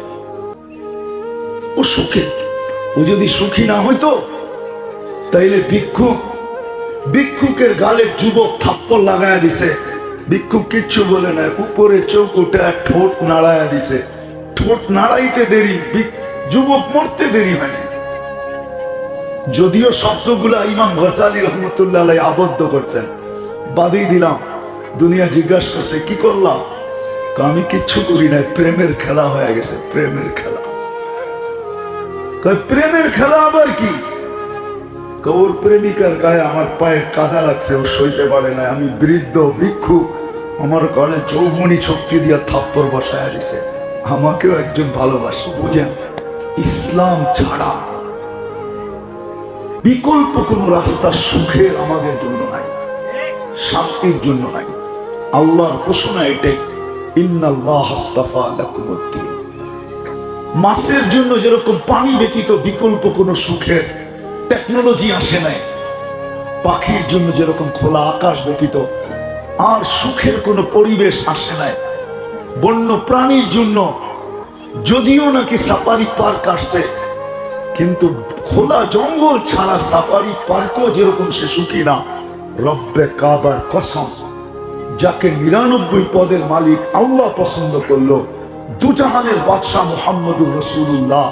ও সুখে। ও যদি সুখী না হইতো তাইলে ভিক্ষুকের গালে যুবক থাপ্পড় লাগায়া দিছে, ভিক্ষুক কিচ্ছু বলে না, উপরে চোখ উঠে ঠোঁট নাড়ায়া দিছে। ঠোঁট নাড়াইতে দেরি, যুবক মরতে দেরি হয়নি। যদিও শব্দগুলা ইমাম গজালি রহমতুল্লাহ আলাইহি আবদ্ধ করছেন, বাদেই দিলাম। দুনিয়া জিজ্ঞাসা করছে কি করলাম? আমি কিচ্ছু করি নাই, প্রেমের খেলা হয়ে গেছে। প্রেমের খেলা, প্রেমের খেলা আবার কি? ওর প্রেমিকার গায়ে আমার পায়ে কাদা লাগছে, ও সইতে পারে না। আমি বৃদ্ধ ভিক্ষুক, আমার ঘরে যৌবনী শক্তি দিয়া থাপ্পড় বসায় দিছে। আমাকেও একজন ভালোবাসে। বুঝেন, ইসলাম ছাড়া বিকল্প কোন রাস্তা সুখের আমাদের জন্য নাই, শান্তির জন্য নাই। আল্লাহর ঘোষণা এটাই, ইন্নাল্লাহ আস্তাফা লাকুমুদ্দিন। মাছের জন্য যেরকম পানি ব্যতীত বিকল্প কোন সুখের টেকনোলজি আসে নাই, পাখির জন্য যেরকম খোলা আকাশ ব্যতীত আর সুখের কোন পরিবেশ আসে নাই, বন্য প্রাণীর জন্য যদিও নাকি সাফারি পার্ক আসছে, কিন্তু খোলা জঙ্গল ছাড়া সাফারি পার্কও যেরকম সে সুখী না। রব্বে কাবার কসম, যাকে 99 পদের মালিক আল্লাহ পছন্দ করলো, দুজাহানের বাদশাহ মুহাম্মদুর রাসূলুল্লাহ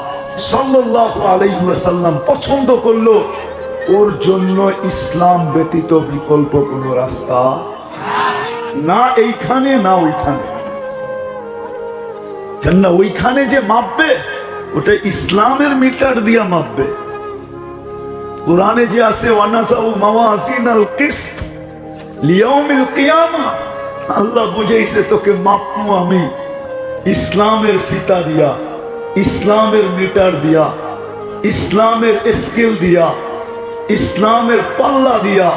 সাল্লাল্লাহু আলাইহি ওয়াসাল্লাম পছন্দ করলো, ওর জন্য ইসলাম ব্যতীত বিকল্প কোনো রাস্তা না এইখানে না ওইখানে। কেননা ওইখানে যে মাপবে ওটা ইসলামের মিটার দিয়া মাপবে। কোরআনে যে আছে ওয়ানাসাউ মাওয়াজিনাল কিসত লিয়াউমিল কিয়ামা, আল্লাহ বুঝাইছে তোকে মাপমু আমি ইসলামের ফিতা দিয়া, ইসলামের মিটার দিয়া, ইসলামের স্কেল দিয়া, ইসলামের পাল্লা দিয়া,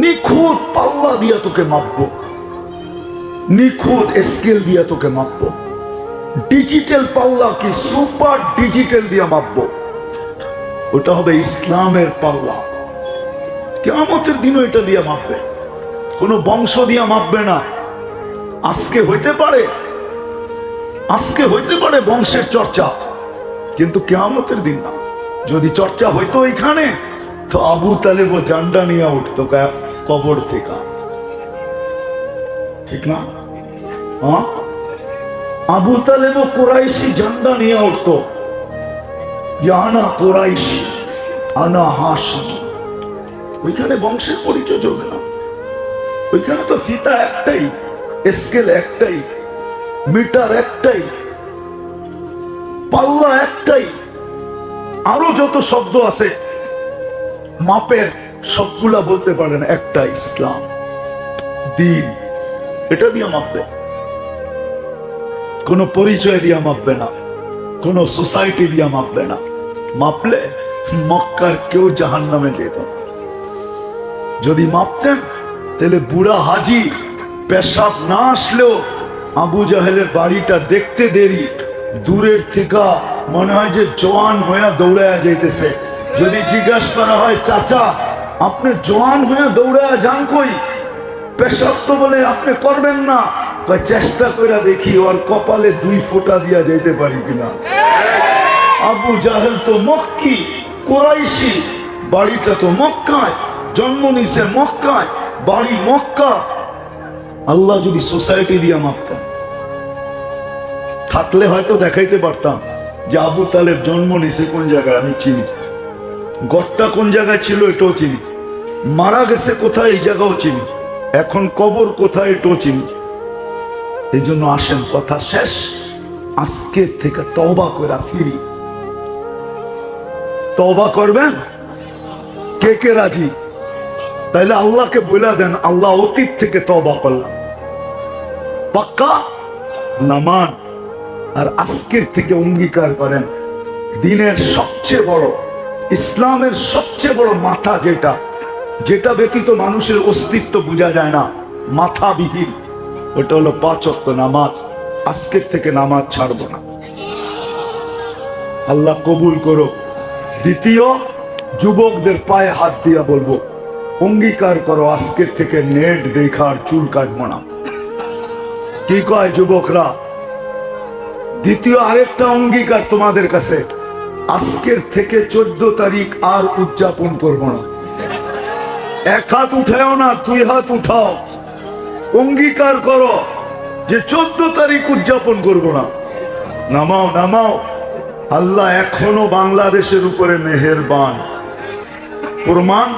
নিখুঁত পাল্লা দিয়া তোকে মাপবো, নিখুঁত স্কেল দিয়া তোকে মাপবো। ডিজিটাল পাল্লা কি সুপার ডিজিটাল দিয়া মাপবো, ওটা হবে ইসলামের পাল্লা। কিয়ামতের দিনও এটা দিয়া মাপবে, কোনো বংশ দিয়া মাপবে না। আজকে হইতে পারে বংশের চর্চা, কিন্তু কিয়ামতের দিন না। যদি চর্চা হইতো এখানে, তো আবু তালেব জান্ডা নিয়ে উঠতো কবর থেকে, ঠিক না? হ্যাঁ, আবু তালেব কুরাইশি জান্ডা নিয়ে উঠতো, যে আনা কুরাইশি আনা হাশিমি। ওইখানে বংশের পরিচয় চলবে না। ওইখানে তো ফিতা একটাই, স্কেল একটাই, মিটার একটাই, পাল্লা একটাই, আরো যত শব্দ আছে মাপের, সবগুলা বলতে পারেন একটা ইসলাম দিন, এটা দিয়ে মাপবে। কোন পরিচয় দিয়া মাপবে না, কোন সোসাইটি দিয়া মাপবে না। মাপলে মক্কার কেউ জাহান্নামে যেত না। যদি মাপতেন তাহলে বুড়া হাজি পেশাব না আসলেও আবু জাহেলের বাড়িটা দেখতে দেরি, দূরের থেকে মনে হয় যে জওয়ান হয়ে দৌড়ায়া যাইতেছে। যদি জিজ্ঞাসা করা হয়, চাচা আপনি জওয়ান হয়ে দৌড়ায়া যান কই? পেশাব তো বলে আপনি করবেন না। চেষ্টা করে দেখি ওর কপালে 2 ফোঁটা দিয়া যাইতে পারি কিনা। আবু জাহেল তো মক্কি, কোরাইশি, বাড়িটা তো মক্কায়, জন্ম নিছে মক্কায়, বাড়ি মক্কা। আল্লাহ যদি সোসাইটি দিয়া মাপতেন, থাকলে হয়তো দেখাইতে পারতাম যে আবু তালেব জন্ম নিছে কোন জায়গায় আমি চিনি, গড়টা কোন জায়গায় ছিল এটাও চিনি, মারা গেছে কোথায় এই জায়গাও চিনি, এখন কবর কোথায় এটাও চিনি। এই জন্য আসেন, কথা শেষ, আজকের থেকে তওবা করে ফিরি। তওবা করবেন? কে কে রাজি? তাইলে আল্লাহকে বলে দেন, আল্লাহ অতীত থেকে তওবা করলাম, পাক্কা নামান। আর আজকের থেকে অঙ্গীকার করেন, দিনের সবচেয়ে বড়, ইসলামের সবচেয়ে বড় মাথা, যেটা ব্যতীত মানুষের অস্তিত্ব বোঝা যায় না, মাথাবিহীন, ওটা হলো 5 ওয়াক্ত নামাজ। আজকের থেকে নামাজ ছাড়বো না। আল্লাহ কবুল করো। দ্বিতীয়, যুবকদের পায়ে হাত দিয়া বলবো, অঙ্গীকার করো আজকের থেকে নেট দেখার চুল কাটবো না। কি কয় যুবকরা? দ্বিতীয় আরেকটা অঙ্গীকার তোমাদের কাছে, আজকের থেকে 14 তারিখ আর উদযাপন করবো না। 1 হাত উঠাও না, 2 হাত উঠাও, অঙ্গীকার করো যে 14 তারিখ উদযাপন করবো না। নামাও নামাও। আল্লাহ এখনো বাংলাদেশের উপরে মেহেরবান। প্রমাণ,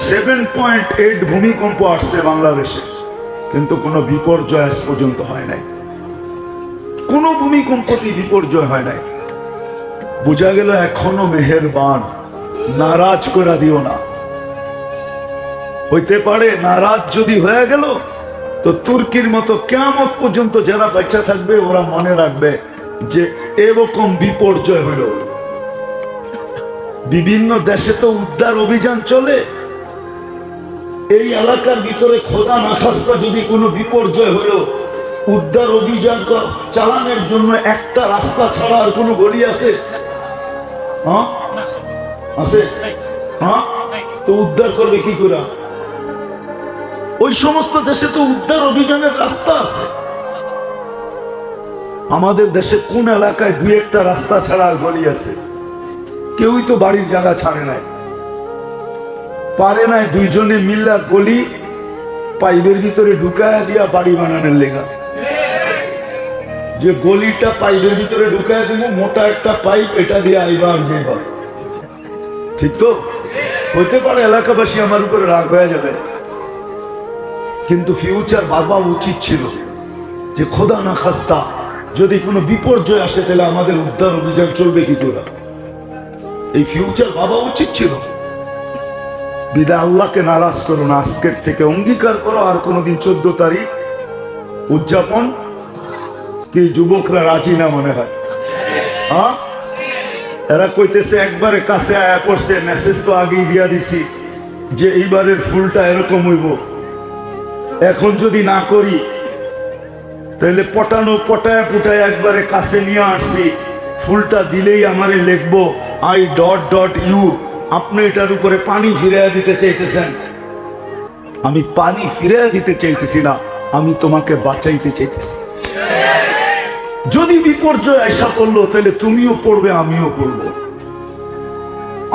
7.8 ভূমিকম্প আসছে বাংলাদেশে, কিন্তু কোনো বিপর্যয় আজ পর্যন্ত হয় নাই। কোনো ভূমিকম্পটি বিপর্যয় হয় নাই। বোঝা গেল এখনো মেহেরবান। নারাজ করে দিও না। হইতে পারে নারাজ যদি হয়ে গেল তো তুর্কির মতো কিয়ামত পর্যন্ত যারা বেঁচে থাকবে ওরা মনে রাখবে যে এরকম বিপর্যয় হলো। বিভিন্ন দেশে তো উদ্ধার অভিযান চলে। এই এলাকার ভিতরে খোদা না খাস্তা যদি কোনো বিপর্যয় হলো, উদ্ধার অভিযান চালানোর জন্য একটা রাস্তা ছাড়া আর কোনো গলি আছে? হ্যাঁ আছে? হ্যাঁ, তো উদ্ধার করবে কি করে? ওই সমস্ত দেশে তো উদ্ধার অভিযানের রাস্তা আছে। আমাদের দেশে কোন এলাকায় 2-1টা রাস্তা ছাড়া আর গলি আছে? কেউই তো বাড়ির জায়গা ছাড়ে নাই, পারে নাই 2 জনে মিল্লা গলি পাইপের ভিতরে ঢুকায়া দিয়া বাড়ি বানানোর লেগা। যে গলিটা পাইপের ভিতরে ঢুকায়া দিব, মোটা একটা পাইপ, এটা দিয়ে আইবা আর যাইবা। ঠিক তো? হতে পারে এলাকাবাসী আমার উপরে রাগ হয়ে যাবে, কিন্তু ফিউচার ভাবা উচিত ছিল যে খোদা না খাস্তা যদি কোনো বিপর্যয় আসে তাহলে আমাদের উদ্ধার অভিযান চলবে কি করে। এই ফিউচার ভাবা উচিত ছিল। বিদায় আল্লাহকে নারাজ করো না। আজকের থেকে অঙ্গীকার করো আর কোনোদিন 14 তারিখ উদযাপন। কি যুবকরা রাজি না মনে হয়? হ্যাঁ, এরা কইতেছে একবারে কাছে আয়া পড়ছে, মেসেজ তো আগেই দিয়া দিছি যে এইবারের ফুলটা এরকম হইব। এখন যদি না করি তাহলে পটায় পুটায় একবারে কাছে নিয়ে আসছি, ফুলটা দিলেই আমারে লিখবো I.U। আপনি এটার উপরে পানি ফিরিয়ে দিতে চাইতেছেন। আমি পানি ফিরিয়ে দিতে চাইতেছি না, আমি তোমাকে বাঁচাইতে চাইতেছি। যদি বিপর্যয় আশা করলো তাহলে তুমিও পড়বে, আমিও পড়বো,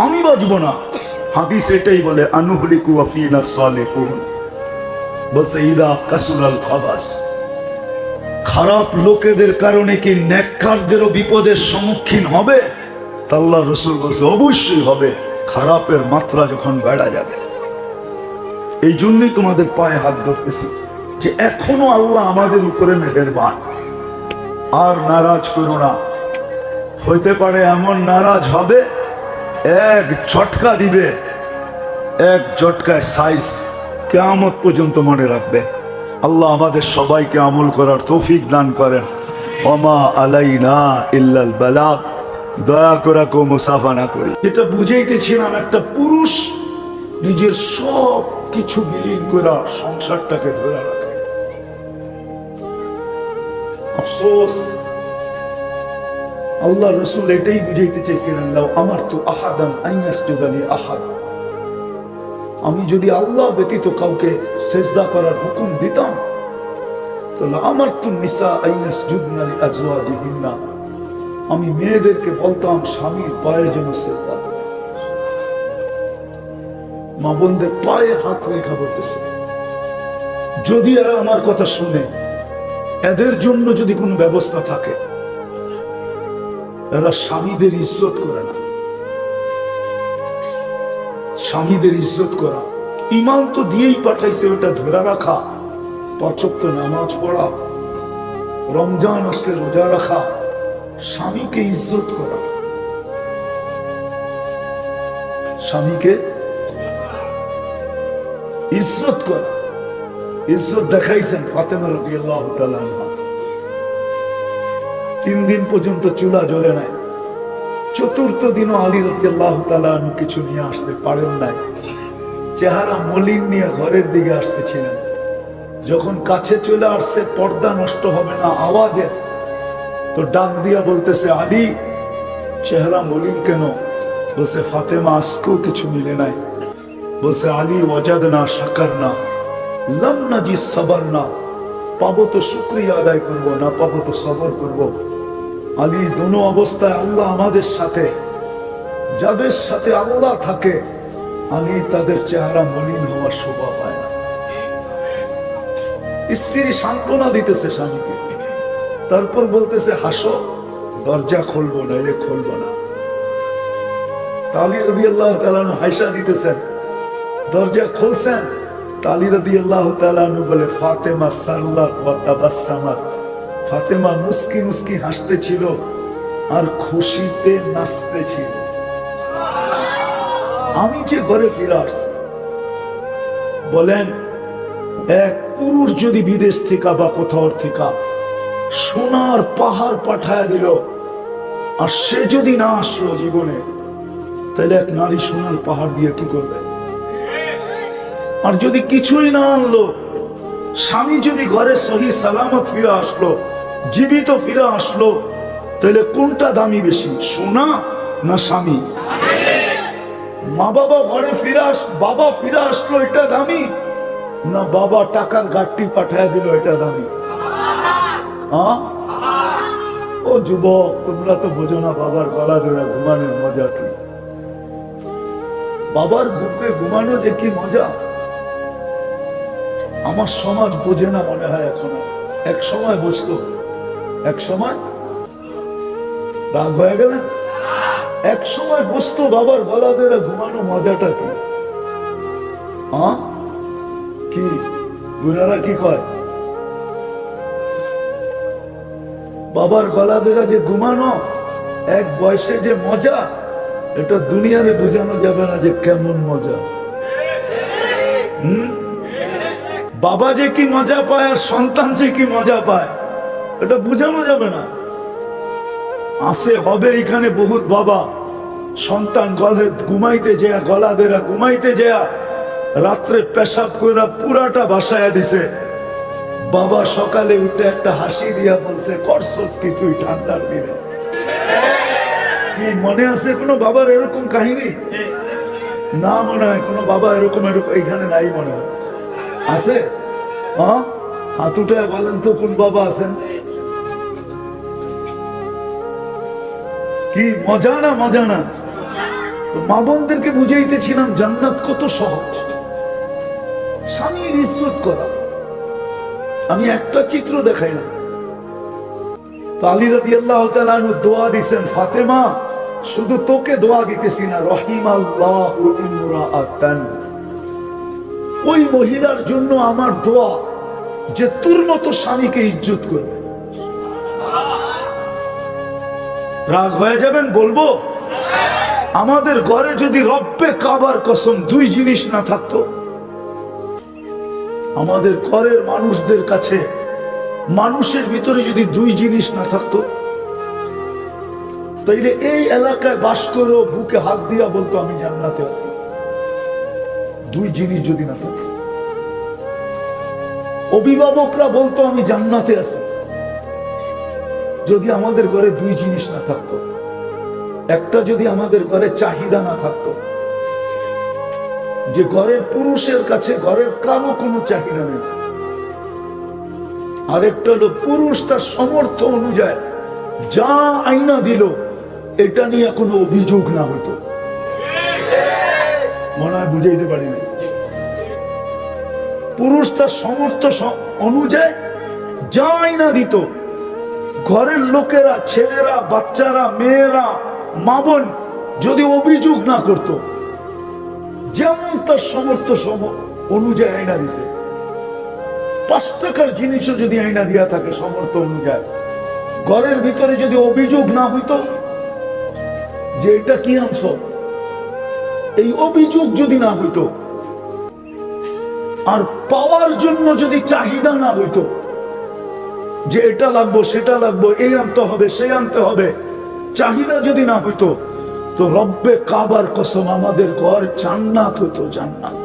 আমি বাঁচবো না। হাদিস এটাই বলে, আনুহলিকু আফিনা সালিহুন বাসাইদা কাসুরাল খাবাস। খারাপ লোকেদের কারণে কি নেককারদেরও বিপদের সম্মুখীন হবে? আল্লাহ রাসূল বলেছে অবশ্যই হবে, খারাপের মাত্রা যখন বেড়ে যাবে। এই জন্যই তোমাদের পায়ে হাত ধরতেছি যে এখনো আল্লাহ আমাদের উপরে মেহেরবান। আর নারাজ করো না। হইতে পারে এমন নারাজ হবে, এক ঝটকা দিবে, এক ঝটকায় সাইজ কিয়ামত পর্যন্ত মনে রাখবে। আল্লাহ আমাদের সবাইকে আমল করার তৌফিক দান করেন। ওমা আলাইনা ইল্লাল বালাগ। দয়া করে কেউ মুসাফা না করি। যেটা বুঝাইতেছিলাম, একটা পুরুষ নিজের সব কিছু বিলীন করে সংসারটাকে ধরে রাখে। আফসোস, আল্লাহ রসুল এটাই বুঝাইতে চাইছিলেন, লাউ আমারতু আহাদান আন ইয়াসজুদা লি আহাদ, আমি যদি আল্লাহ ব্যতীত কাউকে সেজদা করার হুকুম দিতাম, তাহলে আমারতু নিসা আন ইয়াসজুদনা লি আজওয়াজিহিন্না, আমি মেয়েদেরকে বলতাম স্বামীর পায়ের জন্য সেজদা করো। মা বোনদের পায়ে হাত রেখা বলতেছে, যদি এরা আমার কথা শুনে, এদের জন্য যদি কোনো ব্যবস্থা থাকে, এরা স্বামীদের ইজ্জত করে না। স্বামীদের ইজ্জত করা, ইমান তো দিয়েই পাঠাইছে, ওটা ধরে রাখা, ৫ ওয়াক্ত নামাজ পড়া, রমজান আসলে রোজা রাখা, স্বামীকে ইজ্জত করা, স্বামীকে ইজ্জত করা। ইজ্জত দেখাইছেন ফাতেমা রাদিয়াল্লাহু তাআলা আনহা। 3 দিন পর্যন্ত চুলা জ্বলে নাই। ৪র্থ দিনও আলী রাদিয়াল্লাহু তাআলা আনহু কিছু নিয়ে আসতে পারেন নাই। চেহারা মলিন নিয়ে ঘরের দিকে আসতেছিলেন। যখন কাছে চলে আসছে, পর্দা নষ্ট হবে না আওয়াজে, তো ডাক দিয়া বলতেছে, আলী চেহারা মলিন কেন? বলছে, ফাতেমা আজকেও কিছু মিলে নাই। বলছে, আলী ওয়াজাদনা শাকারনা লাম নাজি সাবারনা, পাবো তো শুকরিয়া আদায় করবো, না পাবো তো সবর করবো। আলী, দোনো অবস্থায় আল্লাহ আমাদের সাথে। যাদের সাথে আল্লাহ থাকে, আলী তাদের চেহারা মলিন হওয়ার শোভা পায় না। স্ত্রী সান্ত্বনা দিতেছে স্বামীকে, তারপর বলতেছে, হাসো, দরজা খুলবো না, এলে খুলবো না। আলী রাদিয়াল্লাহু তাআলা আনহু হাসা দিতেছেন, দরজা খুলছেন। আলী রাদিয়াল্লাহু তাআলা আনহু বলে, ফাতেমা সাল্লাত ওয়া তাবাসসামাত, ফাতেমা মুস্কি মুস্কি হাসতেছিল আর খুশিতে নাচতেছিল। আমি যে ঘরে ফিরে আসছি, বলেন এক পুরুষ যদি বিদেশ থেকে বা কোথাও থেকে সোনার পাহাড় পাঠায় দিল, আর সে যদি না আসলো জীবনে, তাহলে এক নারী সোনার পাহাড় দিয়ে কি করবে? আর যদি কিছুই না আনলো, স্বামী যদি ঘরে সহি সালামত ফিরে আসলো, জীবিত ফিরে আসলো, তাহলে কোনটা দামি বেশি, সোনা না স্বামী? মা বাবা ঘরে বাবা ফিরে আসলো, এটা দামি, না বাবা টাকার গাড়ি পাঠায় দিল, এটা দামি? ও যুবক, তোমরা তো বোঝো না বাবার গলা ধরে ঘুমানোর মজা কি। বাবার বুকে ঘুমানো যে কি মজা, আমার সমাজ বোঝে না মনে হয় এখনো। এক সময় বুঝতো, এক সময় রাগ হয়ে গেলেন, এক সময় বুঝতো বাবার গলা ধরে ঘুমানো মজাটা কি। কি বুড়ারা কি কয়, বাবার গলা ধরে যে ঘুমানো এক বয়সে যে মজা, এটা দুনিয়ারে বোঝানো যাবে না যে কেমন মজা। বাবা যে কি মজা পায় আর সন্তান যে কি মজা পায়, এটা বোঝানো যাবে না। আসে হবে এখানে বহুত বাবা, সন্তান গলে ঘুমাইতে যায়, গলা দেরা ঘুমাইতে যায়, রাত্রে পেশাব করে পুরাটা বাসায় দিছে। বাবা সকালে উঠে একটা হাসি দিয়া বলছে, করছস কি তুই ঠান্ডার দিনে? কি মনে আছে কোনো বাবার এরকম কাহিনী? না, মনে হয় কোনো বাবা এরকম এখানে নাই মনে হয়। আছে? হাত উঠে বলেন তো কোন বাবা আছেন? কি মজা না মজা না? মা বোনদেরকে বুঝাইতেছিলাম জান্নাত কত সহজ, স্বামীর ইজ্জত করা। আমি একটা চিত্র দেখাইলাম। আলী রাদিয়াল্লাহু তাআলা আনহু দোয়া দিয়েছেন, ফাতেমা শুধু তোকে দোয়া দিতেছি না, রহিমাল্লাহু ইমরাআতান, ওই মহিলার জন্য আমার দোয়া যে তোর মতো স্বামীকে ইজ্জত করবে। রাগ হয়ে যাবেন বলবো? আমাদের ঘরে যদি রব্বে কাবার কসম দুই জিনিস না থাকতো, আমাদের ঘরের মানুষদের কাছে মানুষের ভিতরে যদি দুই জিনিস না থাকতো, তাইলে এই এলাকায় বাস করে বুকে হাত দিয়া বলতো আমি জান্নাতে আছি। দুই জিনিস যদি না থাকতো, অভিভাবকরা বলতো আমি জান্নাতে আছি। যদি আমাদের ঘরে দুই জিনিস না থাকতো, একটা যদি আমাদের ঘরে চাহিদা না থাকতো, যে ঘরের পুরুষের কাছে ঘরের কারো কোনো চাহিদা নেই, আরেকটা হলো পুরুষ তার সমর্থ অনুযায়ী যা আইনা দিল এটা নিয়ে কোনো অভিযোগ না হতো। মনে হয় বুঝাইতে পারিনি। পুরুষ তার সমর্থ অনুযায়ী যা আইনা দিত, ঘরের লোকেরা, ছেলেরা, বাচ্চারা, মেয়েরা, মা বোন যদি অভিযোগ না করত, যেমন তার সমর্থ অনুযায়ী আইনা দিছে, 5 টাকার জিনিসও যদি আইনা দিয়া থাকে সমর্থ অনুযায়ী, ঘরের ভিতরে যদি অভিযোগ না হইতো যে এটা কি আনছো, এই অভিযোগ যদি না হইতো, আর পাওয়ার জন্য যদি চাহিদা না হইতো যে এটা লাগবো সেটা লাগবো, এই আনতে হবে সে আনতে হবে, চাহিদা যদি না হইতো, তো রব্বে কাবার কসম আমাদের ঘর জান্নাত হইতো, জান্নাত।